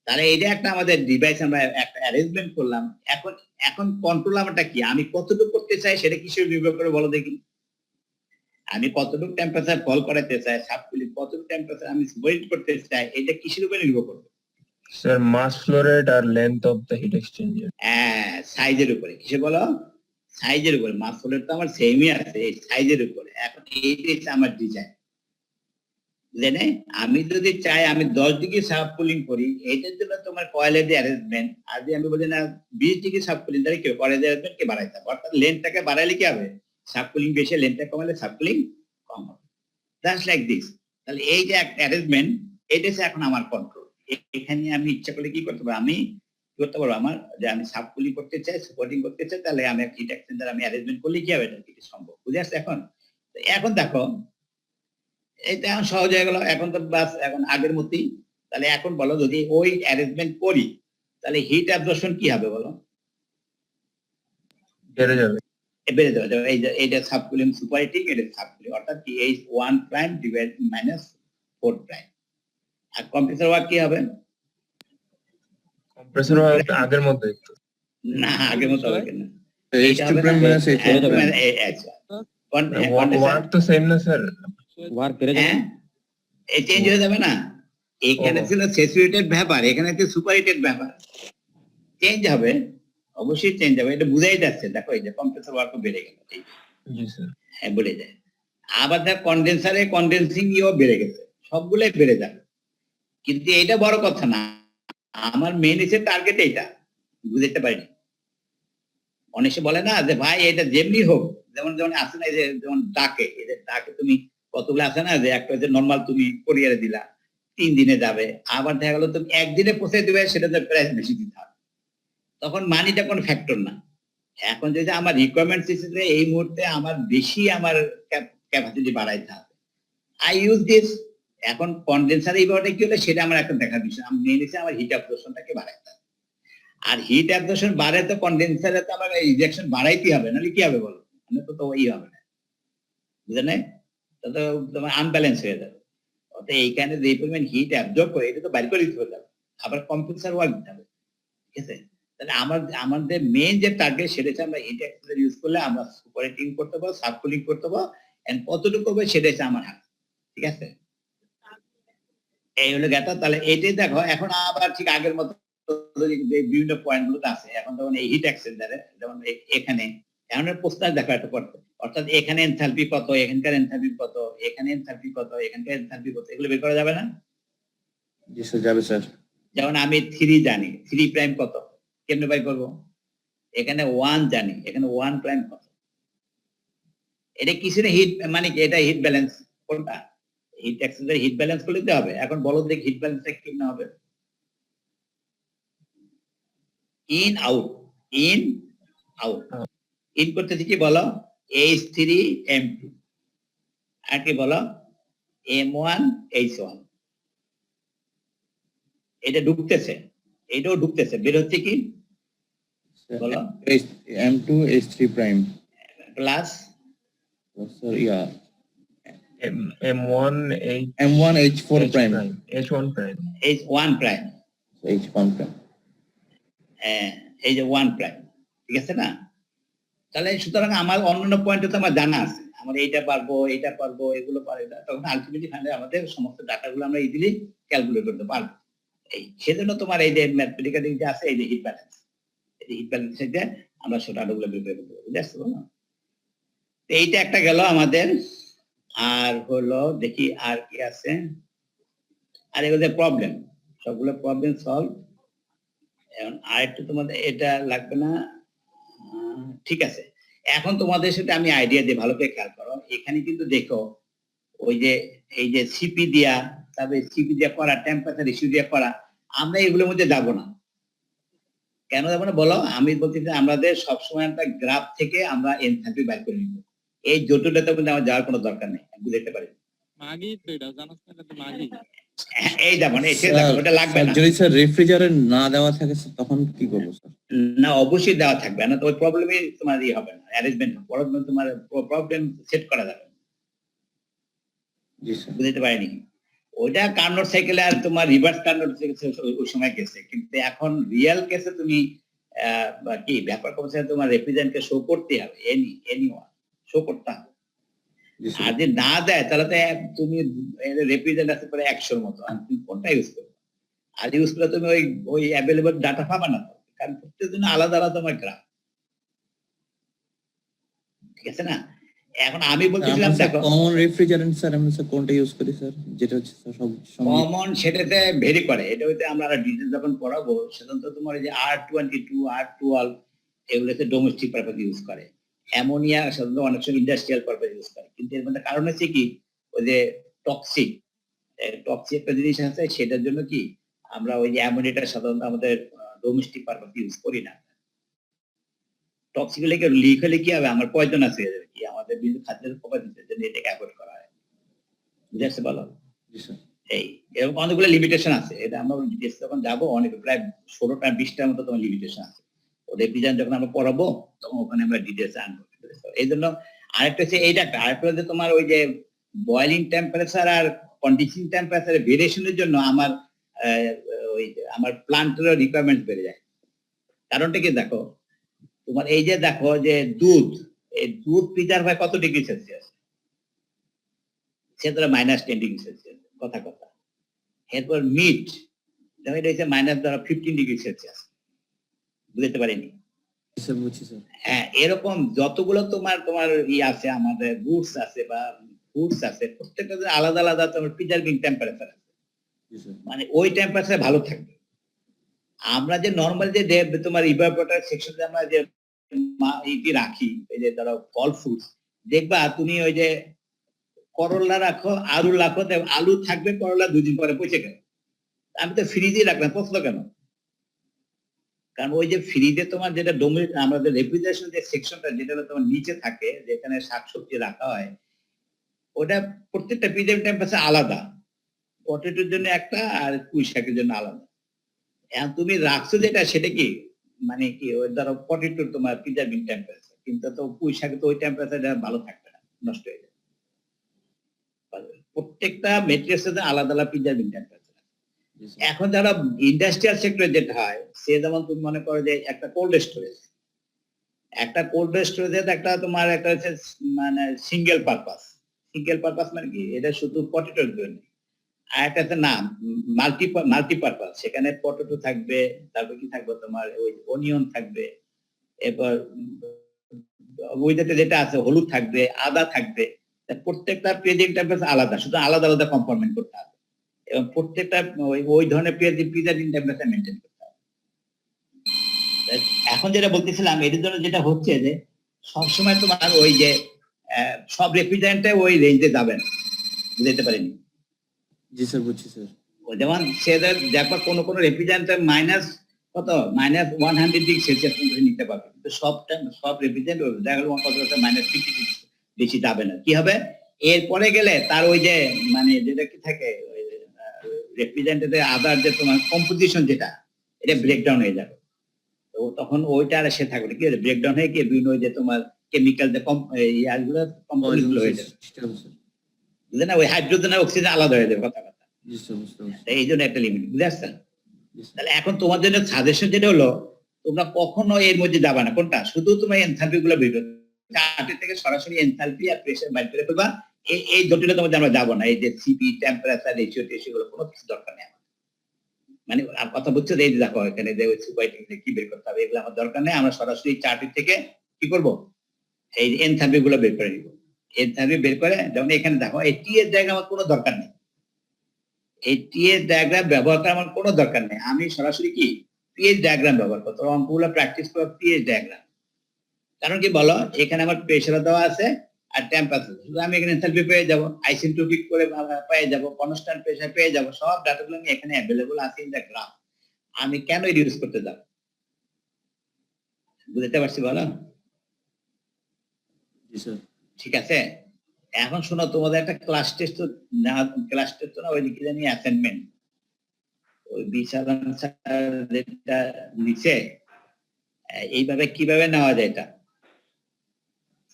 Speaker 2: তাহলে এটা একটা আমাদের ডিভাইস, আমরা একটা অ্যারেঞ্জমেন্ট করলাম। এখন এখন কন্ট্রোল আমারটা কি, আমি কতটুকু করতে চাই সেটা কিসের নির্ভর করে বলো দেখি? আমি কতটুকু টেম্পারেচার ফল করাতে চাই, সাবকুলিং কতটুকু টেম্পারেচার আমি সুপারহিট করতে চাই, এটা কিসের উপর নির্ভর করবে?
Speaker 5: স্যার মাস ফ্লো রেট আর length of the heat exchanger.
Speaker 2: হ্যাঁ, সাইজের উপরে। কিসে বলো? সাইজের উপরে। মাস ফ্লো তো আমার সেমই আছে, এই সাইজের উপরে। এখন এইটাই হচ্ছে আমার ডিজাইন। বুঝলে? আমি যদি চাই আমি 10 ডিগ্রি সাব কুলিং করি, এটার জন্য তোমার কয়েলের যে অ্যারেঞ্জমেন্ট, আর যদি আমি বলি না 20 ডিগ্রি সাব কুলিং, তাহলে কি কয়েলের অ্যারেঞ্জমেন্ট কে বাড়াইতে হবে, অর্থাৎ লেন্থটাকে বাড়াইলে কি হবে? সাব কুলিং বেশি, লেন্থটা কমালে সাব কুলিং কম হবে। Just like this. তাহলে এই যে একটা অ্যারেঞ্জমেন্ট, এটা হচ্ছে এখন আমার কন্ট্রোল। এখানে আমি ইচ্ছা করলে কি করতে পারবো, আমি কি করতে পারবো, আমার যে আমি সাব কুলিং করতে চাই, সাপোর্টিং করতে চাই, তাহলে আমি হিট এক্সচেঞ্জার আমি অ্যারেঞ্জমেন্ট করলে কি হবে, এটা কি সম্ভব? বুঝে আসছে এখন? তো এখন দেখো, এটা এখন সহজ হয়ে গেল, এখন তো বাস এখন আগের মতোই। তাহলে এখন বলো, যদি ওই অ্যারেঞ্জমেন্ট করি তাহলে হিট অ্যাবজর্পশন কি হবে বলো?
Speaker 5: বেড়ে যাবে।
Speaker 2: বেড়ে যাবে। এই যে এইটা সাবকুলিং সুপারহিটিং, এটা সাবকুলিং, অর্থাৎ কি এই 1 প্রাইম ডিভাইড -4 প্রাইম। আর কম্প্রেসর ওয়ার্ক কি হবে?
Speaker 5: কম্প্রেসর আগের মতো একটু।
Speaker 2: না, আগের মতো হবে কেন?
Speaker 3: H2 prime minus H1 prime।
Speaker 5: Work তো সেম না স্যার।
Speaker 4: ওয়ার্ক বেড়ে যাবে।
Speaker 2: হ্যাঁ, এই চেঞ্জ হয়ে যাবে না? এখানে ছিল স্যাচুরেটেড ভ্যাপার, এখানে হচ্ছে সুপারহিটেড ভ্যাপার। চেঞ্জ হবে, অবশ্যই চেঞ্জ হবে, এটা বুঝাই যাচ্ছে। দেখো এই যে কম্প্রেসর ওয়ার্কও বেড়ে গেল,
Speaker 5: জি স্যার।
Speaker 2: হ্যাঁ বেড়ে যায়। আবার দেখ কন্ডেন্সারে কন্ডেন্সিং ইও বেড়ে গেছে, সবগুলোই বেড়ে যাবে। কিন্তু এটা বড় কথা না, আমার মেন হচ্ছে টার্গেট এইটা, বুঝতে পারিনি। অনেকে বলে না যে ভাই এটা যেমনি হোক, যেমন যেমন আসে না, এই যে যেমন ডাকে, এই যে ডাকে তুমি কতগুলো আছে না, যে একটা যে নর্মাল তুমি কোরিয়ারে দিলা 3 দিনে যাবে, আবার দেখা গেলো তুমি একদিনে পৌঁছে দিবে, সেটাতে প্রাইস বেশি দিতে হবে। তখন মানিটা কোনো ফ্যাক্টর না। এখন যদি আমার রিকোয়ারমেন্ট হিসেবে এই মুহূর্তে আমার বেশি আমার ক্যাপাসিটি বাড়াইতে হবে, আই ইউজ দিস। এখন কন্ডেন্সার এই ব্যাপারটা কি হলো সেটা আমার এখন দেখার বিষয়। আমি মেনে নিচ্ছি আমার হিট অ্যাবজর্পশনটাকে বাড়াইতে হবে। আর হিট অ্যাবজর্পশন বাড়ে তো কন্ডেন্সারে তো আমার ইনজেকশন বাড়াইতে হবে, নাহলে কি হবে বলো? মানে তো ওই হবে না, বুঝলে? তো তোমার আনব্যালেন্স হয়ে যাবে। অর্থাৎ এইখানে যে পরিমাণ হিট অ্যাবজর্ব করে, এটা তো বাইর করে দিতে হবে, আবার কম্প্রেসর ওয়ার্ক দিতে হবে। ঠিক আছে? তাহলে আমাদের মেইন যে টার্গেট, সেটা হচ্ছে আমরা হিট এক্সচেঞ্জার ইউজ করলে আমরা সুপারহিটিং করতে পারবো, সাবকুলিং করতে পারবো, এন্ড কতটুকু হবে সেটা হচ্ছে আমার হাত। ঠিক আছে? এই হলো গেটা। তাহলে এটাই দেখো, এখন আবার ঠিক আগের মতো বিভিন্ন পয়েন্ট গুলোতে আছে। এখন যেমন এই হিট এক্সচেঞ্জারে, যেমন এখানে এখন প্রশ্ন দেখা একটা করতে, অর্থাৎ এখানে এনথালপি কত, এখানকার এনথালপি কত, এখানে এনথালপি কত, এখানকার এনথালপি কত, এগুলো বের করা যাবে না?
Speaker 3: জি স্যার, যাবে স্যার।
Speaker 2: যেমন আমি 3 জানি, 3 প্রাইম কত, কেমনে বাই করবো? এখানে 1 জানি, এখানে 1 প্রাইম কত। এটা কিছু না, হিট মানে কি, এটা হিট ব্যালেন্স। কোনটা? হিট এক্সচেঞ্জার হিট ব্যালেন্স করলে তো হবে। এখন বলো দেখি হিট ব্যালেন্সটা কি না হবে? In out, in out. In করতেছি কি বলো? H3M2, আর কি বলো? M1 H1। এটা ঢুকতেছে, এটাও ঢুকতেছে, বের হচ্ছে কি বলো?
Speaker 3: M2 H3 prime
Speaker 2: plus
Speaker 3: sir, yeah
Speaker 5: M1
Speaker 3: M1 H4 prime
Speaker 5: H1 prime।
Speaker 2: H1 prime,
Speaker 3: H1 prime।
Speaker 2: হ্যাঁ এই যে 1 প্রাইম। ঠিক আছে না? তাহলে সুতরাং আমার অন্যান্য পয়েন্টে তো আমার জানা আছে, আমরা এইটা পারবো এগুলো পারে না, তখন আলটিমেটলি ফাইনালি আমাদের সমস্ত ডাটাগুলো আমরা ইজিলি ক্যালকুলেট করতে পারবো। এই সেজন্য তোমার এই যে ম্যাথমেটিক্যাল যে আছে এই যে হিট ব্যালেন্স, এই হিট ব্যালেন্স থেকে আমরা ছোট ডাটাগুলো বের করতে পারবো, বুঝতে পারছো না? তো এইটা একটা গেল আমাদের। আর হলো দেখি আর কি আছে, আর এগুলো প্রবলেম, সবগুলো প্রবলেম সলভ। এখন আরেকটু তোমাদের এটা লাগবে না, ঠিক আছে। এখন তোমাদের সাথে আমি আইডিয়া দিয়ে ভালো করে খেয়াল করো, এখানে কিন্তু দেখো ওই যে এই যে সিপি দিয়া, তারপরে সিপি দিয়া করা, টেম্পারেচার ইস্যু দিয়া করা, আমরা এগুলোর মধ্যে যাবো না। কেন যাবো না বলো? আমি বলছি যে আমাদের সবসময় একটা গ্রাফ থেকে আমরা এনথালপি বের করে নিব, এই জটিলতা কিন্তু আমার যাওয়ার কোনো দরকার নেই, বুঝতে পারি। এই যাবো না, ওটা লাগবে না।
Speaker 3: যদি স্যার রেফ্রিজারেন্ট না দেওয়া থাকে স্যার তখন কি করবো স্যার?
Speaker 2: না, অবশ্যই দেওয়া থাকবে না, তো ওই প্রবলেমে তোমার ইয়ে হবে না, অ্যারেঞ্জমেন্ট প্রবলেম, তোমার প্রবলেম সেট করা যাবে না।
Speaker 3: জি স্যার।
Speaker 2: বুঝতে পারিনি, ওইটা কার্নোট সাইকেলে আর তোমার রিভার্স কার্নোট ওই সময় গেছে, কিন্তু এখন রিয়েল কেসে তুমি কি ব্যাপার করছে, তোমার রেফ্রিজারেন্টকে শো করতে হবে, এনিওয়ান শো করতে হবে।
Speaker 3: জি
Speaker 2: আর
Speaker 3: স্যার।
Speaker 2: যে না দেয় তাহলে তো তুমি রেফ্রিজারেন্ট আছে পরে 100-র মতো, আর তুমি কোনটা ইউজ করবে? আর ইউজ করলে তুমি ওই অ্যাভেলেবল ডাটা পাবা না, কারণ প্রত্যেক দিন আলাদা আলাদা তোমার গ্রাফ, ঠিক আছে না? এখন আমি বলতেছিলাম দেখো
Speaker 3: কমন রেফ্রিজারেন্ট স্যার আমরা স্যার কোনটা ইউজ করি স্যার, যেটা হচ্ছে স্যার সব সময়
Speaker 2: কমন, সেটাতে ভেরি করে, এটা হইতে আমরা ডিটেইলস যখন পড়াবো সাধারণত তোমার এই যে R22 R12 এগুলোতে ডোমেস্টিক পারপাস ইউজ করে, অ্যামোনিয়া সাধারণত অনেক সময় ইন্ডাস্ট্রিয়াল পারপাস ইউজ করে, কিন্তু এর মধ্যে কারণ হচ্ছে কি ওই যে টক্সিক একটা জিনিস আছে, সেটার জন্য কি আমরা ওই যে অ্যামোনিয়াটা সাধারণত আমাদের ডোমেস্টিক পারপাস ইউজ করি না। টক্সিক হলে লিক হলে কি হবে, আমার পয়জন আছে কি আমাদের বিভিন্ন খাদ্যের প্রপার্টির জন্য এটাকে অ্যাভয়েড করা হয়, বুঝতে বলো?
Speaker 3: জি স্যার।
Speaker 2: এই এরকম অনেকগুলো লিমিটেশন আছে, এটা আমরা ডিটেইলস যখন যাবো অনেক প্রায় 16টা 20টার মতো তোমার লিমিটেশন আছে, ওদের ডিজাইন যখন আমরা পড়াবো তখন ওখানে আমরা ডিটেইলস আনবো। এই জন্য আরেকটা হচ্ছে এইটা, আরেকটা হচ্ছে তোমার ওই যে বয়লিং টেম্পারেচার আর কন্ডিশনিং টেম্পারেচারের ভেরিয়েশনের জন্য আমার ওই আমার প্লান্টের রিকোয়ারমেন্ট বেড়ে যায়। কারণটা কি দেখো, তোমার এই যে দেখো যে দুধ, এই দুধ প্রিজার্ভ হয় কত ডিগ্রি সেলসিয়াস? সেটা -10 ডিগ্রি সেলসিয়াস, কথা। এরপর মিট দেখো এটা হচ্ছে -15 ডিগ্রি সেলসিয়াস, বুঝতে পারিনি?
Speaker 3: স্যার বুঝছি স্যার।
Speaker 2: হ্যাঁ, এরকম যতগুলো তোমার আছে, আমাদের গুডস আছে বা ফুডস আছে, প্রত্যেকটা আলাদা আলাদা তোমার প্রিজার্ভিং টেম্পারেচার আছে,
Speaker 3: জি স্যার।
Speaker 2: মানে ওই টেম্পারেচার ভালো থাকবে। আমরা যে নরমাল যে তোমার ইভাপোরেটর সেকশনে আমরা যে ইটি রাখি, এই যে ধরো ফল ফ্রুটস, দেখবা তুমি ওই যে করলা রাখো, আলু রাখো, আলু থাকবে, করলা 2 দিন পরে পচে গেল। আমি তো ফ্রিজে রাখলাম, পচলো কেন? কারণ ওই যে ফ্রিজে তোমার যেটা আমাদের রেফ্রিজারেশন যে সেকশনটা যেটা তোমার নিচে থাকে, যেখানে শাকসবজি রাখা হয়, ওটা প্রত্যেকটা প্রিজার্ভ টেম্পারেচার আলাদা, পটেটোর জন্য একটা আর পুঁই শাকের জন্য আলাদা। এখন তুমি রাখছো যেটা, সেটা কি মানে কি ওই ধরো পটেটোর তোমার প্রিজার্ভিং টেম্পারেচার, কিন্তু তো পুঁই শাকে তো ওই টেম্পারেচারটা ভালো থাকবে না, নষ্ট হয়ে যাবে। প্রত্যেকটা মেটেরিয়ালস আলাদা আলাদা প্রিজার্ভিং টেম্পারেচার। এখন যারা ইন্ডাস্ট্রিয়াল সেক্টরে যেটা হয়, সে যেমন তুমি মনে করো যে একটা কোল্ড স্টোরেজ, একটা তোমার একটা হচ্ছে মানে সিঙ্গেল পারপাস মানে কি, এটা শুধু পটেটোর জন্য। আর একটা আছে না মাল্টিপারপাস, সেখানে পটেটো থাকবে, তারপর কি থাকবে তোমার ওই অনিয়ন থাকবে, এরপর ওইটাতে যেটা আছে হলুদ থাকবে, আদা থাকবে। প্রত্যেকটা প্রিজার্ভিং টেম্পারেচার আলাদা, শুধু আলাদা আলাদা কম্পার্টমেন্ট করতে হবে, এবং প্রত্যেকটা ওই ধরনের প্রিজার্ভিং টেম্পারেচার মেনটেন করতে হবে। এখন যেটা বলতেছিলাম, এর জন্য যেটা হচ্ছে যে সবসময় তোমার ওই যে সব রেফ্রিজারেন্টে ওই রেঞ্জে যাবে না, বুঝতে পারিনি?
Speaker 3: জি স্যার বুঝছি স্যার।
Speaker 2: যেমন সেটা দেখবা কোনো রেফ্রিজারেন্টে -100 ডিগ্রি সেলসিয়াস পর্যন্ত নিতে পারবে, কিন্তু সব রেফ্রিজারেন্ট দেখা গেল -50 বেশি যাবে না। কি হবে এরপরে গেলে তার ওই যে মানে যেটা কি থাকে রেফ্রিজারেন্টের আদার যে তোমার কম্পোজিশন যেটা, এটা ব্রেকডাউন হয়ে যাবে। তো তখন ওইটা আর সে থাকবে কি ব্রেকডাউন হয়ে গিয়ে বিভিন্ন ওই যে তোমার কেমিক্যাল যে ইয়ারগুলো কম্পোনেন্টগুলো হয়ে যাবে, বুঝলে না? ওই হাইড্রোজেন আর অক্সিজেন আলাদা হয়ে যাবে, কথা।
Speaker 3: জি স্যার বুঝতে পারছি।
Speaker 2: এই জন্য একটা লিমিট, বুঝতে পারছেন? তাহলে এখন তোমার জন্য সাজেশন যেটা হলো, তোমরা কখনো এর মধ্যে যাবে না, কোনটা শুধু তোমার এনথালপি গুলো বের করতে চার্টের থেকে সরাসরি এনথালপি আর প্রেসার বাইর করে ফেলবা। এই জটিলতার মধ্যে আমরা যাবো না। এই যে সিপি, টেম্পারেচার, রেশিও টেশিও কোনো কিছু দরকার নেই আমার। মানে কথা বুঝছো? এই যে দেখো এখানে যে সুপাইটিং কি বের করতে হবে, এগুলো আমার দরকার নেই। আমরা সরাসরি চার্টের থেকে কি করব, এই এনথালপি গুলো বের করে নিব। এনথালপি বের করে যেমন এখানে দেখো এই টি এর ডায়াগ্রাম আমার কোনো দরকার নেই। এই টি এর ডায়াগ্রাম ব্যবহার করার আমার কোনো দরকার নেই। আমি সরাসরি কি পিএইচ ডায়াগ্রাম ব্যবহার করতে হবে। অঙ্কগুলো প্র্যাকটিস করব পিএইচ ডায়াগ্রাম। কারণ কি বলো, এখানে আমার প্রেসার দেওয়া আছে আর টেম্পারেচার, শুধু আমি এখানে এনথালপি পেয়ে যাব, আইসেন্ট্রোপিক করে পেয়ে যাব, কনস্ট্যান্ট প্রেসার পেয়ে যাব। সব ডাটাগুলো আমি এখানে অ্যাভেলেবল আছে ইন দ্য গ্রাফ। আমি কেন ইউজ করতে যাব? বুঝতে পারছি বলো?
Speaker 3: জি স্যার।
Speaker 2: ঠিক আছে, এখন শোনো, তোমাদের একটা ক্লাস টেস্ট না, ক্লাস টেস্ট না, ওই কি জানি অ্যাসাইনমেন্ট, ওই বিশালন স্যার যেটা নিচে, এইভাবে কিভাবে নেওয়া যায় এটা?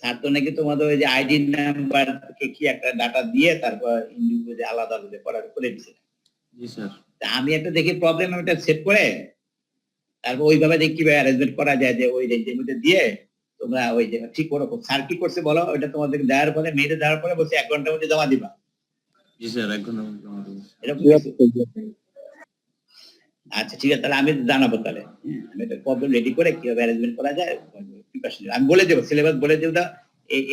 Speaker 2: স্যার তো নাকি তোমাদের ওই যে আইডি নাম্বার থেকে কি একটা ডাটা দিয়ে তারপর ইন্ডিভিজুয়ালি আলাদা আলাদা করার করে দিছে।
Speaker 3: জি স্যার।
Speaker 2: তা আমি একটা দেখি প্রবলেম, আমি এটা সেট করে তারপর ওইভাবে দেখি কিভাবে অ্যারেঞ্জমেন্ট করা যায়, যে ওই রেঞ্জের মধ্যে দিয়ে তোমরা ওই যে ঠিক ওরকম। স্যার কি করছে বলো, ওইটা তোমাদের দেওয়ার পরে, মেয়েদের দেওয়ার পরে বলছে 1 ঘন্টার মধ্যে জমা দিবা।
Speaker 3: জি স্যার, 1 ঘন্টার মধ্যে জমা দেবো।
Speaker 2: এরকম কিছু? আচ্ছা ঠিক আছে, তাহলে আমি জানাবো তাহলে। আমি একটা প্রবলেম রেডি করে কিভাবে অ্যারেঞ্জমেন্ট করা যায় প্রিপারেশন আমি বলে দেবো, সিলেবাস বলে দেবো।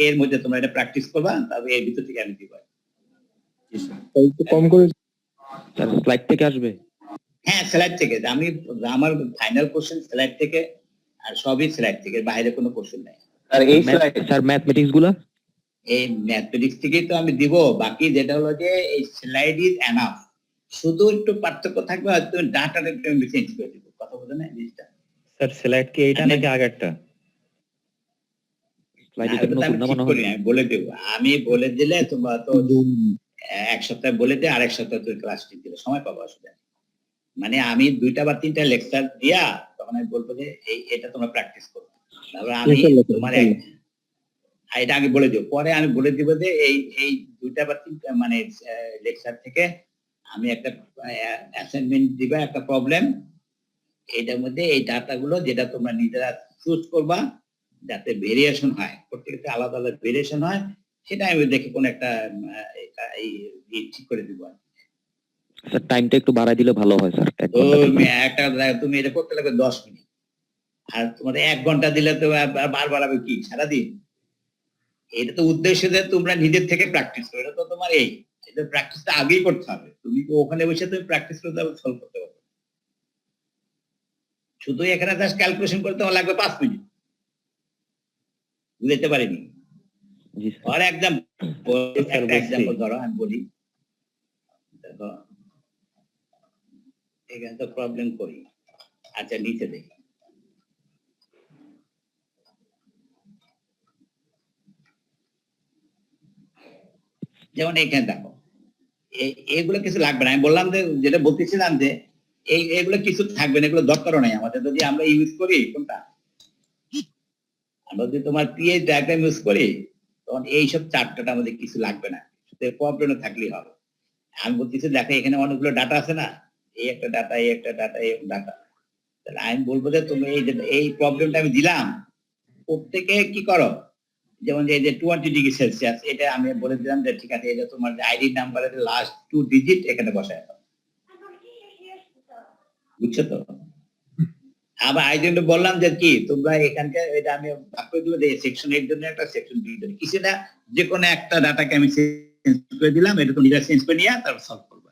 Speaker 2: এর মধ্যে তোমরা এটা প্র্যাকটিস করবা, তারপরে এর ভিতর থেকে আমি দিব।
Speaker 3: জি স্যার।
Speaker 5: একটু কম করে
Speaker 4: স্যার স্লাইড থেকে আসবে?
Speaker 2: হ্যাঁ, স্লাইড থেকে। আমি আমার ফাইনাল কোশ্চেন স্লাইড থেকে, আর সবই স্লাইড থেকে, বাইরে কোনো কোশ্চেন নাই।
Speaker 7: আর এই
Speaker 4: স্যার ম্যাথমেটিক্স গুলা?
Speaker 2: এই ম্যাথমেটিক্স থেকেই তো আমি দিব। বাকি যেটা হলো যে এই স্লাইড ইজ এনাফ, শুধু একটু পার্থক্য থাকবে, হয়তো ডাটাটা একটু আমি চেঞ্জ করে দিব। কথা বলে না জিনিসটা?
Speaker 7: স্যার স্লাইড কি এইটা নাকি আগেরটা?
Speaker 4: স্লাইড
Speaker 2: না,
Speaker 4: এটা
Speaker 2: ওটা তো
Speaker 4: নতুন
Speaker 2: আমি
Speaker 4: না
Speaker 2: ঠিক
Speaker 4: মনে
Speaker 2: করি
Speaker 4: হয়।
Speaker 2: না, আমি বলে দেবো। আমি বলে দিলে তোমরা তো 1 সপ্তাহ বলে দিয়ে আরেক সপ্তাহ তুমি ক্লাস দিলে সময় পাবো আসলে। মানে আমি 2টা বা 3টা লেকচার দিয়া তখন আমি বলবো যে এটা তোমরা প্র্যাকটিস করো। তারপর আমি তোমার এটা আগে বলে দিব, পরে আমি বলে দিব যে এই 2টা বা 3টা মানে লেকচার থেকে আমি একটা অ্যাসাইনমেন্ট দিবা, একটা প্রবলেম। এটার মধ্যে এই ডাটাগুলো যেটা তোমরা নিজেরা চুজ করবা, যাতে ভেরিয়েশন হয়, প্রত্যেকটা আলাদা আলাদা ভেরিয়েশন হয়, সেটা আমি দেখে কোন একটা ঠিক করে দিব।
Speaker 4: স্যার টাইমটা একটু বাড়াই দিলে ভালো হয় স্যার। 1
Speaker 2: তো
Speaker 4: ঘন্টা
Speaker 2: তুমি এটা করতে লাগবে 10 মিনিট, আর তোমার 1 ঘন্টা দিলে তো বারবার হবে কি সারাদিন? এটা তো উদ্দেশ্য যে তোমরা নিজের থেকে প্র্যাকটিস করো। এটা তো তোমার এটা প্র্যাকটিসটা আগেই করতে হবে। তুমি ওখানে বসে তুমি প্র্যাকটিস করতে হবে, সলভ করতে পারবে। শুধু এখানে জাস্ট ক্যালকুলেশন করতে আমার লাগবে 5 মিনিট। বুঝতে পারিনি?
Speaker 4: জি স্যার।
Speaker 2: আর একটা এক্সাম্পল ধরো, আমি বলি। দেখো এখানে তো প্রবলেম করি। আচ্ছা নিচে দেখি, যেমন এখানে দেখো এগুলো কিছু লাগবে না। আমি বললাম যে যেটা বলতেছিলাম যে এগুলো কিছু থাকবে না, এগুলো দরকারও নাই আমাদের। যদি আমরা ইউজ করি কোনটা, আমরা যদি তোমার পিএইচ ডায়াগ্রাম ইউজ করি, তখন এইসব চার্টটা আমাদের কিছু লাগবে না, প্রবলেম থাকলেই হবে। আমি বলতেছি দেখো এখানে অনেকগুলো ডাটা আছে না, এই একটা ডাটা, এই একটা ডাটা, এই ডাটা। তাহলে আমি বলবো যে তুমি এই প্রবলেমটা আমি দিলাম, প্রত্যেকে কি করো, যেমন এই যে 20 ডিগ্রি সেলসিয়াস, এটা আমি বলে দিলাম যে ঠিক আছে, এটা তোমার আইডি নাম্বারের লাস্ট 2 ডিজিট এখানে বসায় দাও। বুঝছো তো? আবার আইডেন্টি বললাম যে কি তোমরা এখানকার, এটা আমি ভাগ করে দেবো যে সেকশন এর জন্য একটা, সেকশন বি জন্য কিছু না, যে কোনো একটা ডাটাকে আমি চেঞ্জ করে দিলাম। এটা তো নিজেরা চেঞ্জ করে নিয়ে তারপর সলভ করবে।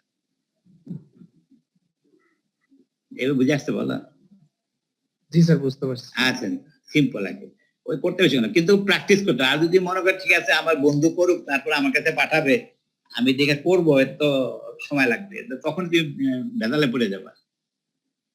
Speaker 2: এবার বুঝে আসতে বলো?
Speaker 3: জি স্যার, বুঝতে পারছি।
Speaker 2: আচ্ছা, সিম্পল লাগে, ওই করতে বেশি না, কিন্তু প্র্যাকটিস করতে। আর যদি মনে করে ঠিক আছে আমার বন্ধু করুক, তারপর আমার কাছে পাঠাবে, আমি দেখে করবো, এর তো সময় লাগবে, তখন তুমি ভেজালে পড়ে যাবা।